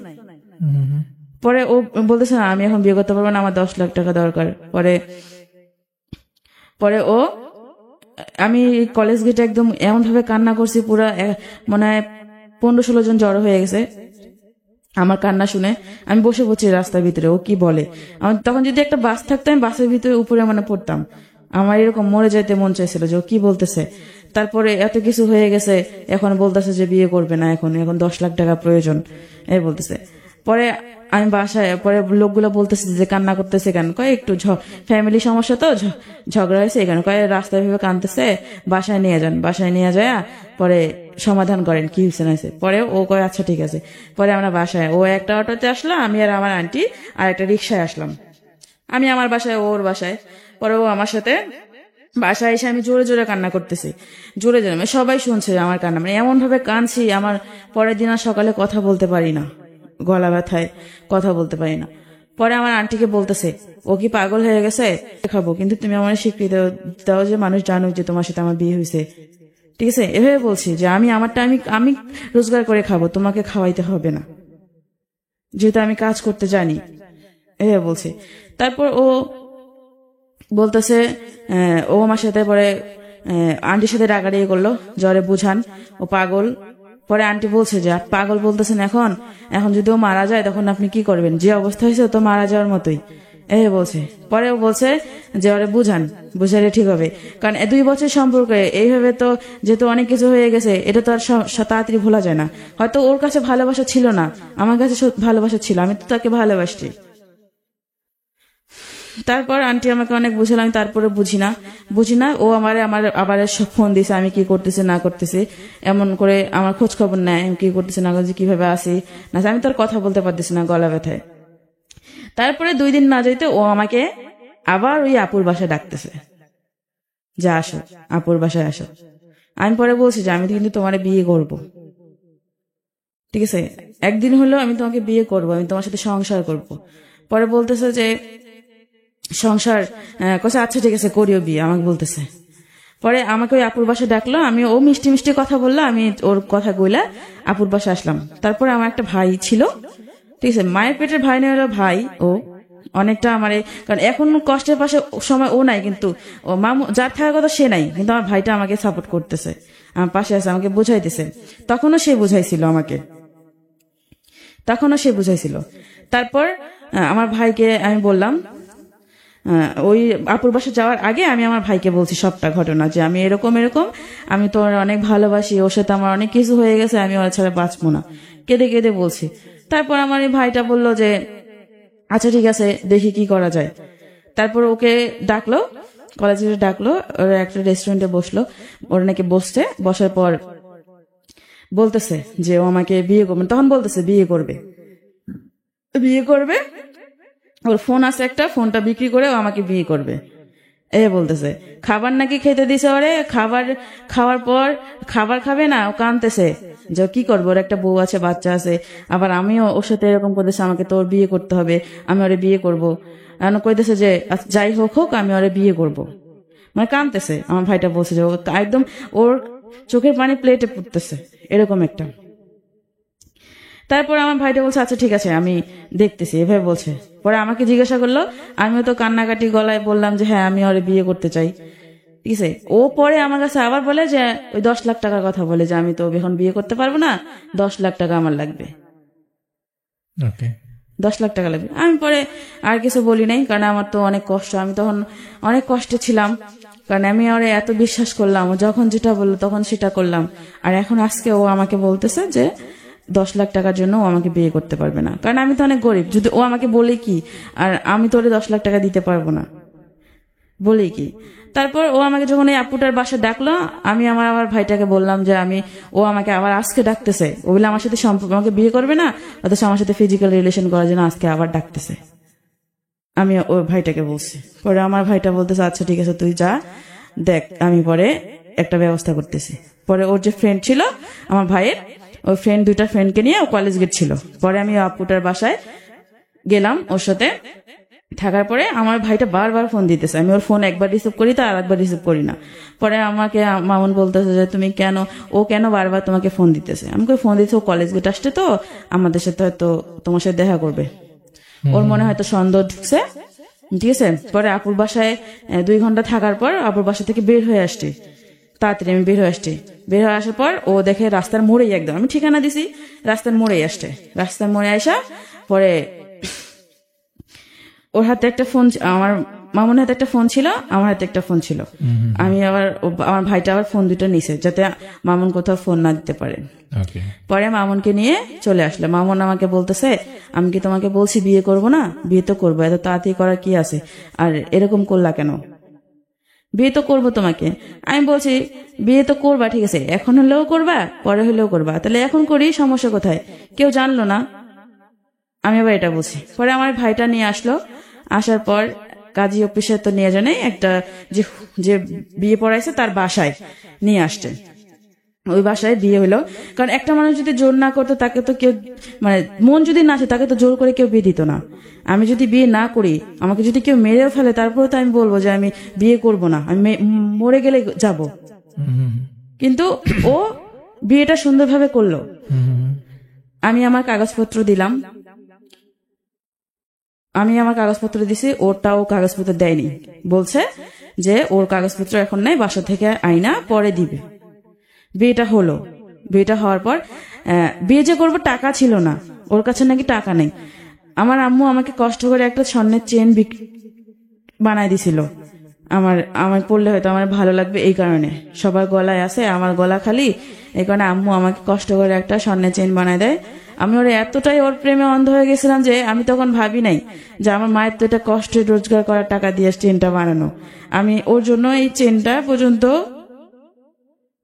পরে ও বলতেছে না আমি এখন বিয়ে করতে পারবো না, আমার 10 লাখ টাকা দরকার। পরে ও, আমি কলেজ গেটে একদম এমন ভাবে কান্না করছি, পুরা মনে হয় 15-16 জন জড়ো হয়ে গেছে আমার কান্না শুনে। আমি বসে পড়ছি রাস্তার ভিতরে, ও কি বলে। আমার তখন যদি একটা বাস থাকতো, আমি বাসের ভিতরে উপরে পড়তাম। আমার এরকম মরে যাইতে মন চাইছিল যে ও কি বলতেছে। তারপরে এত কিছু হয়ে গেছে, এখন বলতেছে যে বিয়ে করবে না, এখন 10 লাখ টাকা প্রয়োজন, এই বলতেছে। পরে আমি বাসায়, পরে লোকগুলো বলতেছে যে কান্না করতেছে কেন, কয় একটু ফ্যামিলি সমস্যা তো, ঝগড়া হয়েছে এখানে, কয় রাস্তায় ভেবে কাঁদতেছে, বাসায় নিয়ে যান, বাসায় নিয়ে যায় পরে সমাধান করেন কি হয়েছে না হয়েছে। পরে ও কয় আচ্ছা ঠিক আছে। পরে আমরা বাসায়, ও একটা অটোতে আসলো, আমি আর আমার আন্টি আর একটা রিক্সায় আসলাম। আমি আমার বাসায়, ওর বাসায়। পরে ও আমার সাথে বাসায় এসে আমি জোরে জোরে কান্না করতেছি, জোরে জোরে, সবাই শুনছে আমার কান্না, এমন ভাবে কাঁদছি আমার পরের দিন আর সকালে কথা বলতে পারি না, গলা ব্যথায় কথা বলতে পারি না। পরে আমার আন্টিকে বলতেছে, ও কি পাগল হয়ে গেছে, খাবো কিন্তু তুমি আমার স্বীকৃতি দাও যে মানুষ জানুক যে তোমার সাথে আমার বিয়ে হয়েছে, ঠিক আছে। এভাবে বলছি যে আমি আমারটা আমি রোজগার করে খাবো, তোমাকে খাওয়াইতে হবে না, যেহেতু আমি কাজ করতে জানি, এভাবে বলছি। তারপর ও বলতেছে, ও আমার সাথে পরে আন্টির সাথে রাগারাগি করলো, জ্বরে বুঝান ও পাগল। পরে আন্টি বলছে যে পাগল বলতেছেন, এখন যদি ও মারা যায় তখন আপনি কি করবেন, যে অবস্থা হয়েছে তো মারা যাওয়ার মতোই, এই বলছে। পরে ও বলছে যে ওরে বুঝালে ঠিক হবে, কারণ 2 বছর সম্পর্কে এইভাবে তো যেহেতু অনেক কিছু হয়ে গেছে, এটা তো আর তাড়াতাড়ি ভোলা যায় না। হয়তো ওর কাছে ভালোবাসা ছিল না, আমার কাছে ভালোবাসা ছিল, আমি তো তাকে ভালোবাসছি। তারপর আন্টি আমাকে অনেক বুঝালাম, তারপরে বুঝি না। ও আমার আবার ফোন দিছে, আমি কি করতেছি না করতেছি, এমন করে আমার খোঁজ খবর নেয়, আমি কি করতেছি না করতেছি, কিভাবে আসি না, আমি তো আর কথা বলতে পারতেছি না, গলা ব্যথায়। তারপরে 2 দিন না যাইতে ও আমাকে আবার ওই আপুর বাসায় ডাকতেছে, যা আসো আপুর বাসায় আসো। আমি পরে বলছি যে আমি কিন্তু তোমার বিয়ে করব, ঠিক আছে, একদিন হলো আমি তোমাকে বিয়ে করব, আমি তোমার সাথে সংসার করব। পরে বলতেছে যে সংসার, আচ্ছা ঠিক আছে করিও বিয়ে, আমাকে বলতেছে। পরে আমাকে ওই আপুর বাসায় ডাকলো, আমি ও মিষ্টি মিষ্টি কথা বললো, আমি ওর কথা কইলা আপুর বাসায় আসলাম। তারপরে আমার একটা ভাই ছিল, ঠিক আছে, মায়ের পেটের ভাই না হলো ভাই, ও অনেকটা আমার কারণ এখন কষ্টের পাশে সময় ও নাই, কিন্তু ও মামু যার থাকার কথা সে নাই, কিন্তু আমার ভাইটা আমাকে সাপোর্ট করতেছে, আমার পাশে আছে, আমাকে বুঝাইতেছে। তখনও সে বুঝাইছিল। তারপর আমার ভাইকে আমি বললাম, ওই আপুর বাসা যাওয়ার আগে আমি আমার ভাইকে বলছি সবটা ঘটনা, যে আমি এরকম আমি তোর অনেক ভালোবাসি, ওর সাথে আমার অনেক কিছু হয়ে গেছে, আমি ওর ছাড়া বাঁচবো না, কেঁদে কেঁদে বলছি। তারপর আমার এই ভাইটা বললো যে আচ্ছা ঠিক আছে, দেখি কি করা যায়। তারপর ওকে ডাকলো, কলেজে ডাকলো, ওরা একটা রেস্টুরেন্টে বসলো, ওরা নাকি বসার পর বলতেছে যে ও আমাকে বিয়ে করবে, তখন বলতেছে বিয়ে করবে, ওর ফোন আছে একটা, ফোনটা বিক্রি করে ও আমাকে বিয়ে করবে বলতেছে। খাবার নাকি খেতে দিছে ওরে, খাওয়ার পর খাবার খাবে না, ও কাঁদতেছে যে কি করবো, ওর একটা বউ আছে, বাচ্চা আছে, আবার আমিও ওর সাথে এরকম করতেছে, আমাকে তো ওর বিয়ে করতে হবে, আমি ওরে বিয়ে করবো, কইতেছে যে যাই হোক আমি ওরে বিয়ে করবো, মানে কাঁদতেছে। আমার ভাইটা বলছে যে একদম ওর চোখের পানি প্লেটে পড়তেছে, এরকম একটা। তারপর আমার ভাইটা বলছে আচ্ছা ঠিক আছে আমি দেখতেছি, এভাবে বলছে। পরে আমাকে জিজ্ঞাসা করলো, আমিও তো কান্নাকাটি গলায় বললাম যে হ্যাঁ আমি ওরে বিয়ে করতে চাই, ঠিক আছে। ও পরে আমার কাছে আবার বলে যে ওই 10 লাখ টাকার কথা বলে, যে আমি তো এখন বিয়ে করতে পারবো না, 10 লাখ টাকা আমার লাগবে, 10 লাখ টাকা লাগবে। আমি পরে আর কিছু বলি নাই, কারণ আমার তো অনেক কষ্ট, আমি তখন অনেক কষ্টে ছিলাম, কারণ আমি ওরে এত বিশ্বাস করলাম, ও যখন যেটা বললো তখন সেটা করলাম। আর এখন আজকে ও আমাকে বলতেছে যে 10 লাখ টাকার জন্য ও আমাকে বিয়ে করতে পারবে না, কারণ আমি তো অনেক গরিব। যদি ও আমাকে বলে কি, আর আমি তো ওরে 10 লাখ টাকা দিতে পারবো না, বলে কি। তারপর ও আমাকে যখন এই আপুটার বাসা ডাকলো, আমি আমার ভাইটাকে বললাম যে ও আমাকে আবার আজকে ডাকতেছে, ও বলে আমার সাথে আমাকে বিয়ে করবে না, অথচ আমার সাথে ফিজিক্যাল রিলেশন করার জন্য আজকে আবার ডাকতেছে। আমি ওই ভাইটাকে বলছি। পরে আমার ভাইটা বলতেছে আচ্ছা ঠিক আছে তুই যা, দেখ আমি পরে একটা ব্যবস্থা করতেছি। পরে ওর যে ফ্রেন্ড ছিল আমার ভাইয়ের, ওই দুইটা ফ্রেন্ডকে নিয়ে ও কলেজ গেছিল। পরে আমি আপুটার বাসায় গেলাম, ওর সাথে থাকার পরে আমার ভাইটা বারবার ফোন দিতেছে, আমি ওর ফোন একবার রিসিভ করি তো আর একবার রিসিভ করি না। পরে আমাকে মামুন বলতেছে যে তুমি কেন বারবার তোমাকে ফোন দিতেছে। আমাকে ফোন দিতেছে, ও কলেজ গেট আসছে তো আমাদের সাথে হয়তো তোমার সাথে দেখা করবে, ওর মনে হয়তো সন্দেহ ঢুকছে, ঠিক আছে। পরে আপুর বাসায় 2 ঘন্টা থাকার পর আপুর বাসা থেকে বের হয়ে আসছি, তাড়াতাড়ি আমি বের হয়ে আসার পর ও দেখে রাস্তার মোড়েই, একদম আমি ঠিকানা দিছি রাস্তার মোড়েই রাস্তার মোড়ে আসা। পরে ওর হাতে একটা ফোন, আমার মামুনের হাতে একটা ফোন ছিল, আমার হাতে একটা ফোন ছিল। আমি আমার ভাইটা আবার ফোন দুটো নিছে যাতে মামুন কোথাও ফোন না দিতে পারে। পরে মামুনকে নিয়ে চলে আসলো। মামুন আমাকে বলতেছে আমি কি তোমাকে বলছি বিয়ে করব না? বিয়ে তো করবো, এত তাড়াতাড়ি করার কি আছে, আর এরকম করলা কেন? বিয়ে তো করবো তোমাকে। আমি বলছি বিয়ে তো করবা, ঠিক আছে, এখন হলেও করবা পরে হলেও করবা, তাহলে এখন করি, সমস্যা কোথায়, কেউ জানলো না। আমি আবার এটা বলছি। পরে আমার ভাইটা নিয়ে আসলো, আসার পর কাজী অফিসে তো নিয়ে জানে একটা যে বিয়ে পড়াইছে তার বাসায় নিয়ে আসছে। ওই বাসায় বিয়ে হলো, কারণ একটা মানুষ যদি জোর না করতো তাকে তো কেউ, মানে মন যদি না আসে তাকে তো জোর করে কেউ বিয়ে দিত না। আমি যদি বিয়ে না করি, আমাকে যদি কেউ মেরেও ফেলে, তারপরে তো আমি বলবো যে আমি বিয়ে করব না, আমি মরে গেলে যাব। কিন্তু ও বিয়েটা সুন্দরভাবে করলো। আমি আমার কাগজপত্র দিছি, ওরটাও কাগজপত্র দেয়নি, বলছে যে ওর কাগজপত্র এখন নাই, বাসা থেকে আইনা পরে দিবে। বিয়েটা হলো, বিয়েটা হওয়ার পর বিয়ে যে করবো টাকা ছিল না, ওর কাছে নাকি টাকা নেই। আমার আম্মু আমাকে কষ্ট করে একটা স্বর্ণের চেন বানায় দিছিল, আমার পড়লে হয়তো আমার ভালো লাগবে, এই কারণে। সবার গলায় আছে, আমার গলা খালি, এই কারণে আম্মু আমাকে কষ্ট করে একটা স্বর্ণের চেন বানায় দেয়। আমি এতটাই ওর প্রেমে অন্ধ হয়ে গেছিলাম যে আমি তখন ভাবি নাই যে আমার মায়ের তো এটা কষ্টে রোজগার করার টাকা দিয়ে চেনটা বানানো। আমি ওর জন্য এই চেনটা পর্যন্ত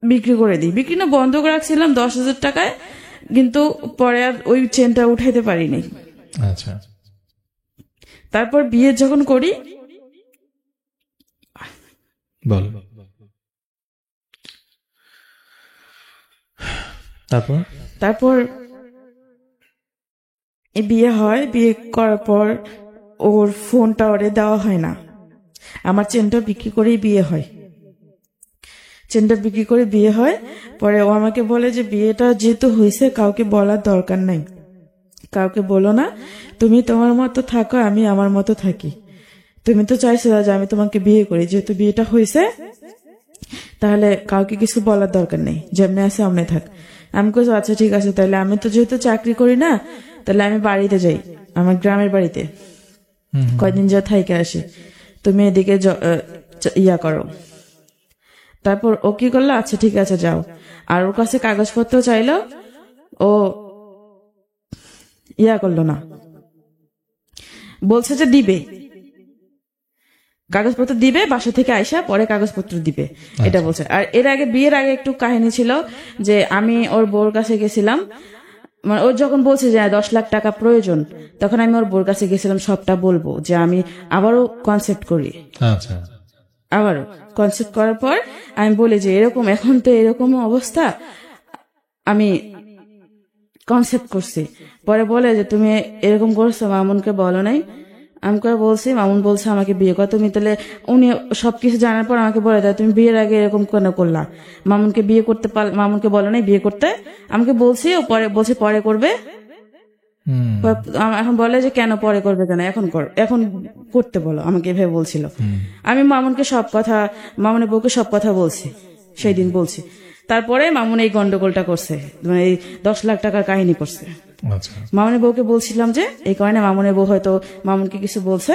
বিক্রি করে দিই, বিক্রি না বন্ধ করে রাখছিলাম 10,000 টাকায়, কিন্তু পরে আর ওই চেনটা উঠাইতে পারিনি। আচ্ছা, তারপর বিয়ে যখন করি, তারপর বিয়ে হয়। বিয়ে করার পর ওর ফোনটা ওরে দেওয়া হয় না, আমার চেনটা বিক্রি করেই বিয়ে হয়। পরে ও আমাকে বলে যে বিয়েটা যেহেতু হয়েছে কাউকে বলার দরকার নাই, কাউকে বলো না, তুমি তোমার মতো থাকো, আমি আমার মতো থাকি। তুমি তো চাইছো যে আমি তোমাকে বিয়ে করি, যেহেতু বিয়েটা হয়েছে তাহলে কাউকে কিছু বলার দরকার নেই, যেমনি আছে অমনি থাক। আমি কইছি আচ্ছা ঠিক আছে, তাহলে আমি তো যেহেতু চাকরি করি না, তাহলে আমি বাড়িতে যাই, আমার গ্রামের বাড়িতে কয়দিন যা থাইকে আসি, তুমি এদিকে ইয়া করো। তারপর ও কি করলো, আচ্ছা ঠিক আছে যাও। আর ওর কাছে কাগজপত্র চাইলো, ও ইয়া করলো না, বলছে যে দিবে কাগজপত্র দিবে, বাসা থেকে আইসা পরে কাগজপত্র দিবে, এটা বলছে। আর এর আগে বিয়ের আগে একটু কাহিনী ছিল যে আমি ওর বউর কাছে গেছিলাম, মানে ওর যখন বলছে যে 10 লাখ টাকা প্রয়োজন, তখন আমি ওর বউর কাছে গেছিলাম সবটা বলবো, যে আমি আবারও কনসেপ্ট করি। আচ্ছা, আবারও কনসেপ্ট করার পর আমি বলি যে এরকম এখন তো এরকম অবস্থা, আমি কনসেপ্ট করছি। পরে বলে যে তুমি এরকম করছো, মামুনকে বলো নাই? আমি করে বলছি, মামুন বলছে আমাকে বিয়ে কর। তুমি তাহলে উনি সবকিছু জানার পর আমাকে বলে দেয় তুমি বিয়ের আগে এরকম কেন করলা? মামুনকে বিয়ে করতে মামুনকে বলো নাই বিয়ে করতে? আমাকে বলছি, ও পরে বলছে পরে করবে। এখন বলে যে কেন পরে করবে, কেন এখন করতে বলো আমাকে, এভাবে বলছিল। আমি মামুনকে সব কথা, মামুনের বউকে সব কথা বলছি, সেই দিন বলছি। তারপরে মামুন এই গন্ডগোলটা করছে, মানে এই 10 লাখ টাকার কাহিনী করছে। মামুনের বউকে বলছিলাম যে এই কারণে মামুনের বউ হয়তো মামুনকে কিছু বলছে,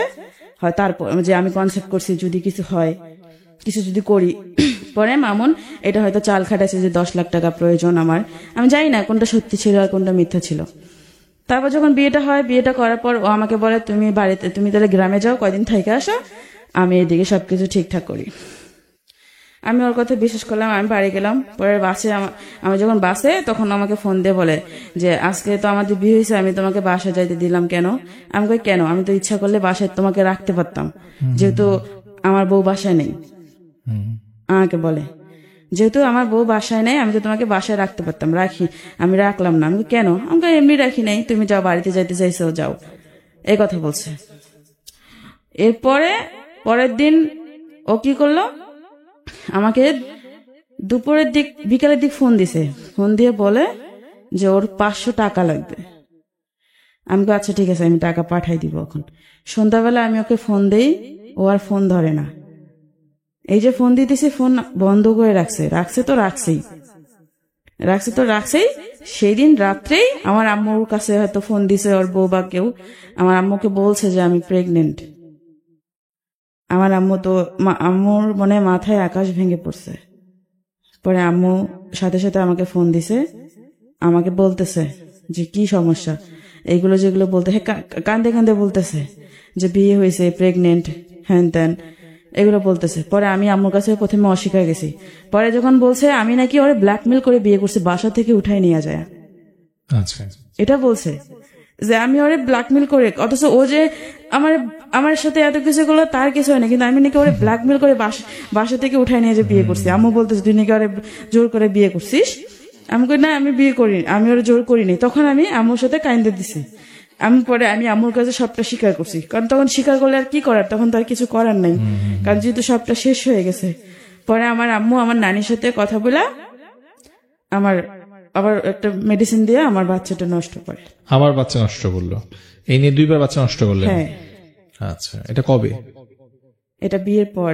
হয় তারপর যে আমি কনসেপ্ট করছি যদি কিছু হয়, কিছু যদি করি। পরে মামুন এটা হয়তো চাল খাটাইছে যে 10 লাখ টাকা প্রয়োজন আমার। আমি জানি না কোনটা সত্যি ছিল আর কোনটা মিথ্যা ছিল। তারপর যখন বিয়েটা হয়, বিয়েটা করার পর ও আমাকে বলে তুমি বাড়িতে, তুমি তাহলে গ্রামে যাও, কয়দিন থেকে আসো, আমি এদিকে সবকিছু ঠিকঠাক করি। আমি ওর কথা বিশ্বাস করলাম, আমি বাড়ি গেলাম। পরে বাসে আমি যখন বাসে, তখন আমাকে ফোন দিয়ে বলে যে আজকে তো আমাদের বিয়ে হয়েছে, আমি তোমাকে বাসায় যাইতে দিলাম কেন? আমি কই কেন, আমি তো ইচ্ছা করলে বাসায় তোমাকে রাখতে পারতাম, যেহেতু আমার বউ বাসায় নেই। আমাকে বলে যেহেতু আমার বউ বাসায় নেই, আমি তো তোমাকে বাসায় রাখতে পারতাম, আমি রাখলাম না। আমি কেন? আমাকে এমনি রাখি নাই, তুমি যাও, বাড়িতে যাইতে চাইছো যাও, এই কথা বলছে। এরপরে পরের দিন ও কি করলো, আমাকে দুপুরের দিক বিকালের দিক ফোন দিছে, ফোন দিয়ে বলে যে ওর 500 টাকা লাগবে। আমি আচ্ছা ঠিক আছে, আমি টাকা পাঠাই দিব। এখন সন্ধ্যাবেলা আমি ওকে ফোন দেই, ও আর ফোন ধরে না। এই যে ফোন দিতেছি, ফোন বন্ধ করে রাখছে তো রাখছেই। সেই দিন রাত্রেই আমার আম্মুর কাছে হয়তো ফোন দিছে ওর বউ বা কেউ, আমার আম্মুকে বলছে যে আমি প্রেগনেন্ট। আমার আম্মু তো, আম্মুর মনে মাথায় আকাশ ভেঙে পড়ছে। পরে আম্মু সাথে সাথে আমাকে ফোন দিছে, আমাকে বলতেছে যে কি সমস্যা, এইগুলো যেগুলো বলতে, কান্দে কান্দে বলতেছে যে বিয়ে হয়েছে, প্রেগনেন্ট, হ্যান ত্যান, এগুলো বলতেছে। পরে আমি আম্মুর কাছে প্রথমে অস্বীকার গেছি। পরে যখন বলছে আমি নাকি ওরে ব্ল্যাকমেল করে বিয়ে করছি, বাসা থেকে উঠাই নিয়ে যায়, এটা বলছে যে আমি ওরে ব্ল্যাকমেল করে, অথচ ও যে আমার সাথে এত কিছু করলো তার কিছু হয় না, কিন্তু আমি নাকি ওরে ব্ল্যাকমেল করে বাসা থেকে উঠাই নিয়ে যে বিয়ে করছি। আম্মু বলতেছে তুই নাকি ওরে জোর করে বিয়ে করছিস। আমি কই না, আমি বিয়ে করিনি, আমি ওরে জোর করিনি। তখন আমি আম্মুর সাথে কাইন্দে দিছি। পরে আমি আম্মুর কাছে সবটা স্বীকার করছি, কারণ তখন স্বীকার করলে আর কি করার, তখন তো আর কিছু করার নাই, কারণ যেহেতু সবটা শেষ হয়ে গেছে। পরে আমার আম্মু আমার নানির সাথে কথা বলে আবার একটা মেডিসিন দিয়ে আমার বাচ্চাটা নষ্ট করে। আমার বাচ্চা নষ্ট করলো, এই নিয়ে 2বার বাচ্চা নষ্ট করলেন? হ্যাঁ। আচ্ছা, এটা কবে? এটা বিয়ের পর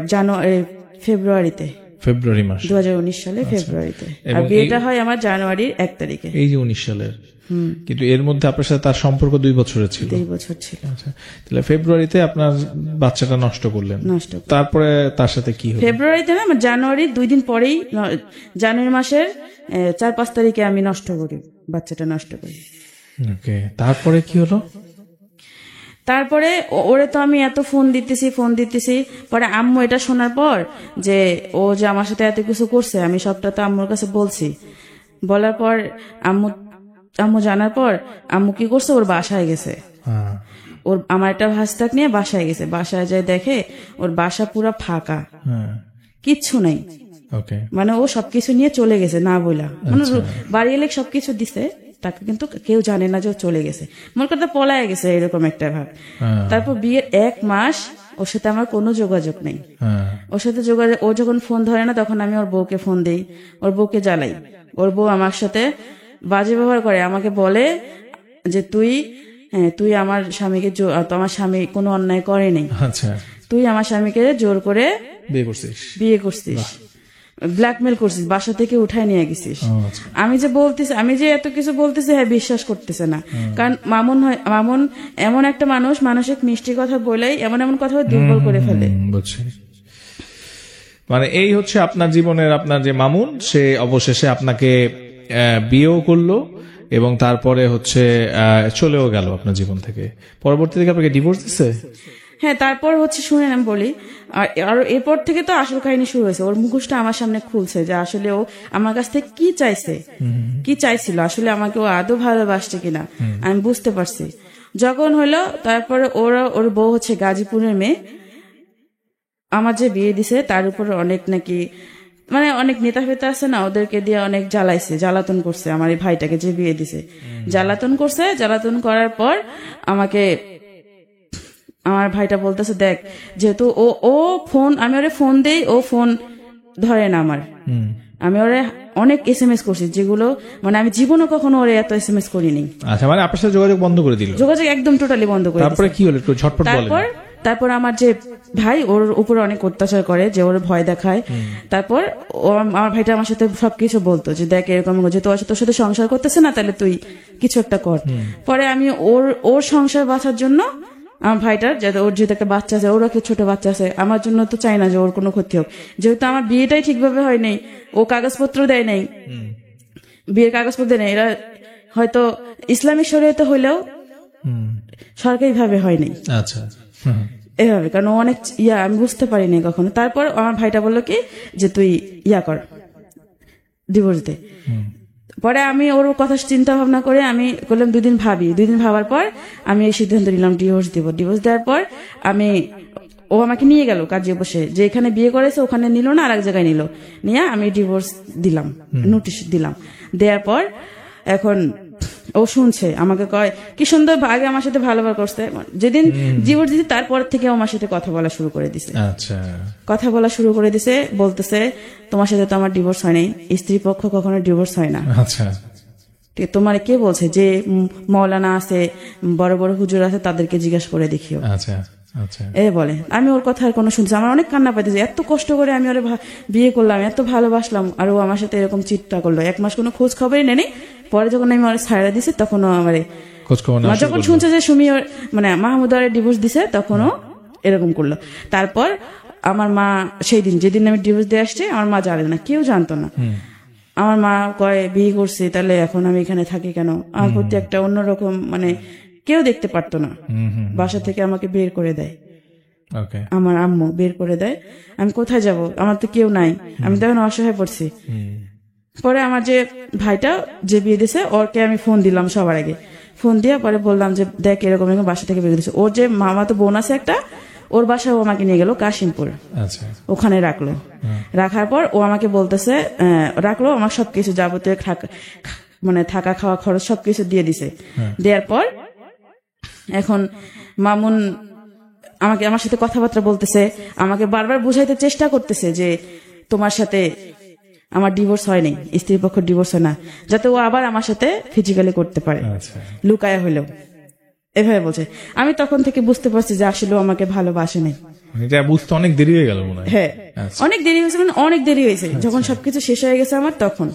ফেব্রুয়ারি মাস 2019 সালে ফেব্রুয়ারিতে। আর বিয়েটা হয় আমার জানুয়ারির 1 তারিখে, এই যে 19 সালের। কিন্তু এর মধ্যে আপনার সাথে তার সম্পর্ক 2 বছরের ছিল? 2 বছর ছিল। আচ্ছা, তাহলে ফেব্রুয়ারিতে আপনার বাচ্চাটা নষ্ট করলেন। তারপরে তার সাথে কি হলো? ফেব্রুয়ারিতে না, আমার জানুয়ারির 2 দিন পরেই, জানুয়ারি মাসের 4-5 তারিখে আমি বাচ্চাটা নষ্ট করি। ওকে, তারপরে কি হলো? তারপরে ওরে তো আমি এত ফোন দিতেছি। পরে আম্মু এটা শোনার পর যে ও যে আমার সাথে এত কিছু করছে, আমি সবটা তো আম্মুর কাছে বলছি। বলার পর আম্মু জানার পর আম্মু কি করছে, ওর বাসায় গেছে। আমার একটা ভাস্তাক নিয়ে বাসায় গেছে। বাসায় যায় দেখে ওর বাসা পুরো ফাঁকা, কিচ্ছু নাই। মানে ও সবকিছু নিয়ে চলে গেছে না বইলা, মানে বাড়ি এলে সবকিছু দিছে তাকে, কিন্তু কেউ জানে না যে ও চলে গেছে, মনে করতে পলায় গেছে, এরকম একটা ভাব। তারপর বিয়ের 1 মাস ওর সাথে আমার কোনো যোগাযোগ নেই। ওর সাথে ও যখন ফোন ধরে না, তখন আমি ওর বউকে ফোন দিই, ওর বউকে জ্বালাই। ওর বউ আমার সাথে বাজে ব্যবহার করে, আমাকে বলে যে তুই আমার স্বামীকে আমার স্বামী কোনো অন্যায় করে নাই, আচ্ছা, তুই আমার স্বামীকে জোর করে বিয়ে করছিস, ব্ল্যাকমেল করছিস, বাসা থেকে উঠায় নিয়ে গেছিস। আমি যে এত কিছু বলতেছি, হ্যাঁ বিশ্বাস করতেছে না। কারণ মামুন এমন একটা মানুষ, মানসিক মিষ্টি কথা বলেই এমন এমন কথা দুর্বল করে ফেলে। বুঝছি। মানে এই হচ্ছে আপনার জীবনের আপনার যে মামুন, সে অবশেষে আপনাকে বিয়েও করলো এবং তারপরে হচ্ছে চলেও গেল আপনার জীবন থেকে। পরবর্তী থেকে আপনাকে ডিভোর্স দিছে? হ্যাঁ, তারপর হচ্ছে শুনেন আমি বলি, আর এরপর থেকে তো আসল কাহিনী শুরু হয়েছে। ওর মুখোশটা আমার সামনে খুলছে যে আসলে ও আমার কাছ থেকে কি চাইছিল, আসলে আমাকে ও আদৌ ভালোবাসছে কিনা আমি বুঝতে পারছি। যখন হলো তারপরে ওর বউ হচ্ছে গাজীপুরের মেয়ে, আমার যে বিয়ে দিছে তার উপর অনেক নাকি মানে অনেক নেতা ফেতা আছে না, ওদেরকে দিয়ে অনেক জ্বালাতন করছে আমার এই ভাইটাকে যে বিয়ে দিছে। জ্বালাতন করার পর আমার ভাইটা বলতেছে, দেখ যেহেতু আমি ওরে ফোন দেই, ও ফোন ধরে না আমার, আমি ওরে অনেক SMS করছি যেগুলো মানে আমি জীবনে কখনো ওরে এত SMS করিনি। আচ্ছা, মানে আপনার সাথে যোগাযোগ বন্ধ করে দিল? যোগাযোগ একদম টোটালি বন্ধ করে দিল। তারপরে কি হলো একটু ঝটপট বলেন। তারপর আমার যে ভাই ওর উপরে অনেক অত্যাচার করে, যে ওর ভয় দেখায়। তারপর আমার ভাইটা আমার সাথে সবকিছু বলতো যে দেখ এরকম যে তোর সাথে সংসার করতেছে না, তাহলে তুই কিছু একটা কর। পরে আমি ওর সংসার বাঁচার জন্য আমার ভাইটার, ওর যেহেতু একটা বাচ্চা আছে, ওর একটা ছোট বাচ্চা আছে, আমার জন্য তো চাই না যে ওর কোনো ক্ষতি হোক। যেহেতু আমার বিয়েটাই ঠিকভাবে হয় নাই, ও কাগজপত্র দেয় নাই, বিয়ের কাগজপত্র দেয় নাই, এরা হয়তো ইসলামিক শরীয়তে হইলেও সরকারি ভাবে হয় নাই। আচ্ছা, এভাবে, কারণ অনেক আমি বুঝতে পারিনি কখনো। তারপর আমার ভাইটা বললো কি যে তুই কর, ডিভোর্স দে। পরে আমি ওর কথা চিন্তা ভাবনা করে আমি করলাম 2 দিন ভাবার পর আমি এই সিদ্ধান্ত নিলাম ডিভোর্স দিব। ডিভোর্স দেওয়ার পর ও আমাকে নিয়ে গেল কাজে বসে, যে এখানে বিয়ে করেছে ওখানে নিল না, আর এক জায়গায় নিয়ে আমি ডিভোর্স দিলাম, নোটিশ দিলাম। দেওয়ার পর এখন ও শুনছে, আমাকে কয় কি সুন্দর আগে আমার সাথে ভালোবাসা করছে। যেদিন ডিভোর্স দিছি তারপর থেকে আমার সাথে কথা বলা শুরু করে দিছে। বলতেছে তোমার সাথে তো আমার ডিভোর্স হয় নাই, স্ত্রী পক্ষ কখনো ডিভোর্স হয় না। আচ্ছা, তোমার কে বলছে? যে মৌলানা আছে, বড় বড় হুজুর আছে, তাদেরকে জিজ্ঞাসা করে দেখিও। আচ্ছা, বলে। আমি ওর কথা আর কোনো শুনছি, আমার অনেক কান্না পাইতেছে। এত কষ্ট করে আমি ওরে বিয়ে করলাম, এত ভালোবাসলাম, আর ও আমার সাথে এরকম চিন্তা করলো। 1 মাস কোনো খোঁজ খবরই নেই। পরে যখন আমি ওর ছাড়া দিছি তখন ও আমার যখন শুনছে যে সুমি মানে মাহমুদ ওর ডিভোর্স দিছে, তখনও এরকম করলো। তারপর আমার মা যেদিন আমি ডিভোর্স দিয়ে আসছি, আমার মা জানে না, কেউ জানতো না। আমার মা কয় বিয়ে করছি, তাহলে এখন আমি এখানে থাকি কেন? আমার প্রতি একটা অন্যরকম মানে কেউ দেখতে পারতো না। বাসা থেকে আমাকে বের করে দেয়, আমার আম্মু বের করে দেয়। আমি কোথায় যাব? আমার তো কেউ নাই, আমি তখন অসহায় পড়ছি। পরে আমার যে ভাইটা যে বিয়ে দিছে, ওরকে আমি ফোন দিলাম সবার আগে। ফোন দিয়ে পরে বললাম যে দেখ এরকম বাসা থেকে বের দিছে। ওর যে মামা তো বোন আছে একটা, ওর বাসায় ও আমাকে নিয়ে গেল কাশিমপুর, ওখানে রাখলো। রাখার পর ও আমাকে বলতেছে রাখলো, আমার সবকিছু যাবতীয় মানে থাকা খাওয়া খরচ সবকিছু দিয়ে দিছে। দেওয়ার পর এখন মামুন আমার সাথে কথাবার্তা বলতেছে, আমাকে বারবার বুঝাইতে চেষ্টা করতেছে যে তোমার সাথে আমার ডিভোর্স হয়নি, স্ত্রীর পক্ষ ডিভোর্স হয় না, যাতে ও আবার আমার সাথে ফিজিক্যালি করতে পারে, লুকায়া হইলেও। এভাবে বলছে। আমি তখন থেকে বুঝতে পারছি যে আসলে আমাকে ভালোবাসে নাই। এটা বুঝতে অনেক দেরি হয়ে গেল মনে হয়। হ্যাঁ, অনেক দেরি হয়েছে, মানে অনেক দেরি হয়েছে। যখন সবকিছু শেষ হয়ে গেছে আমার, তখন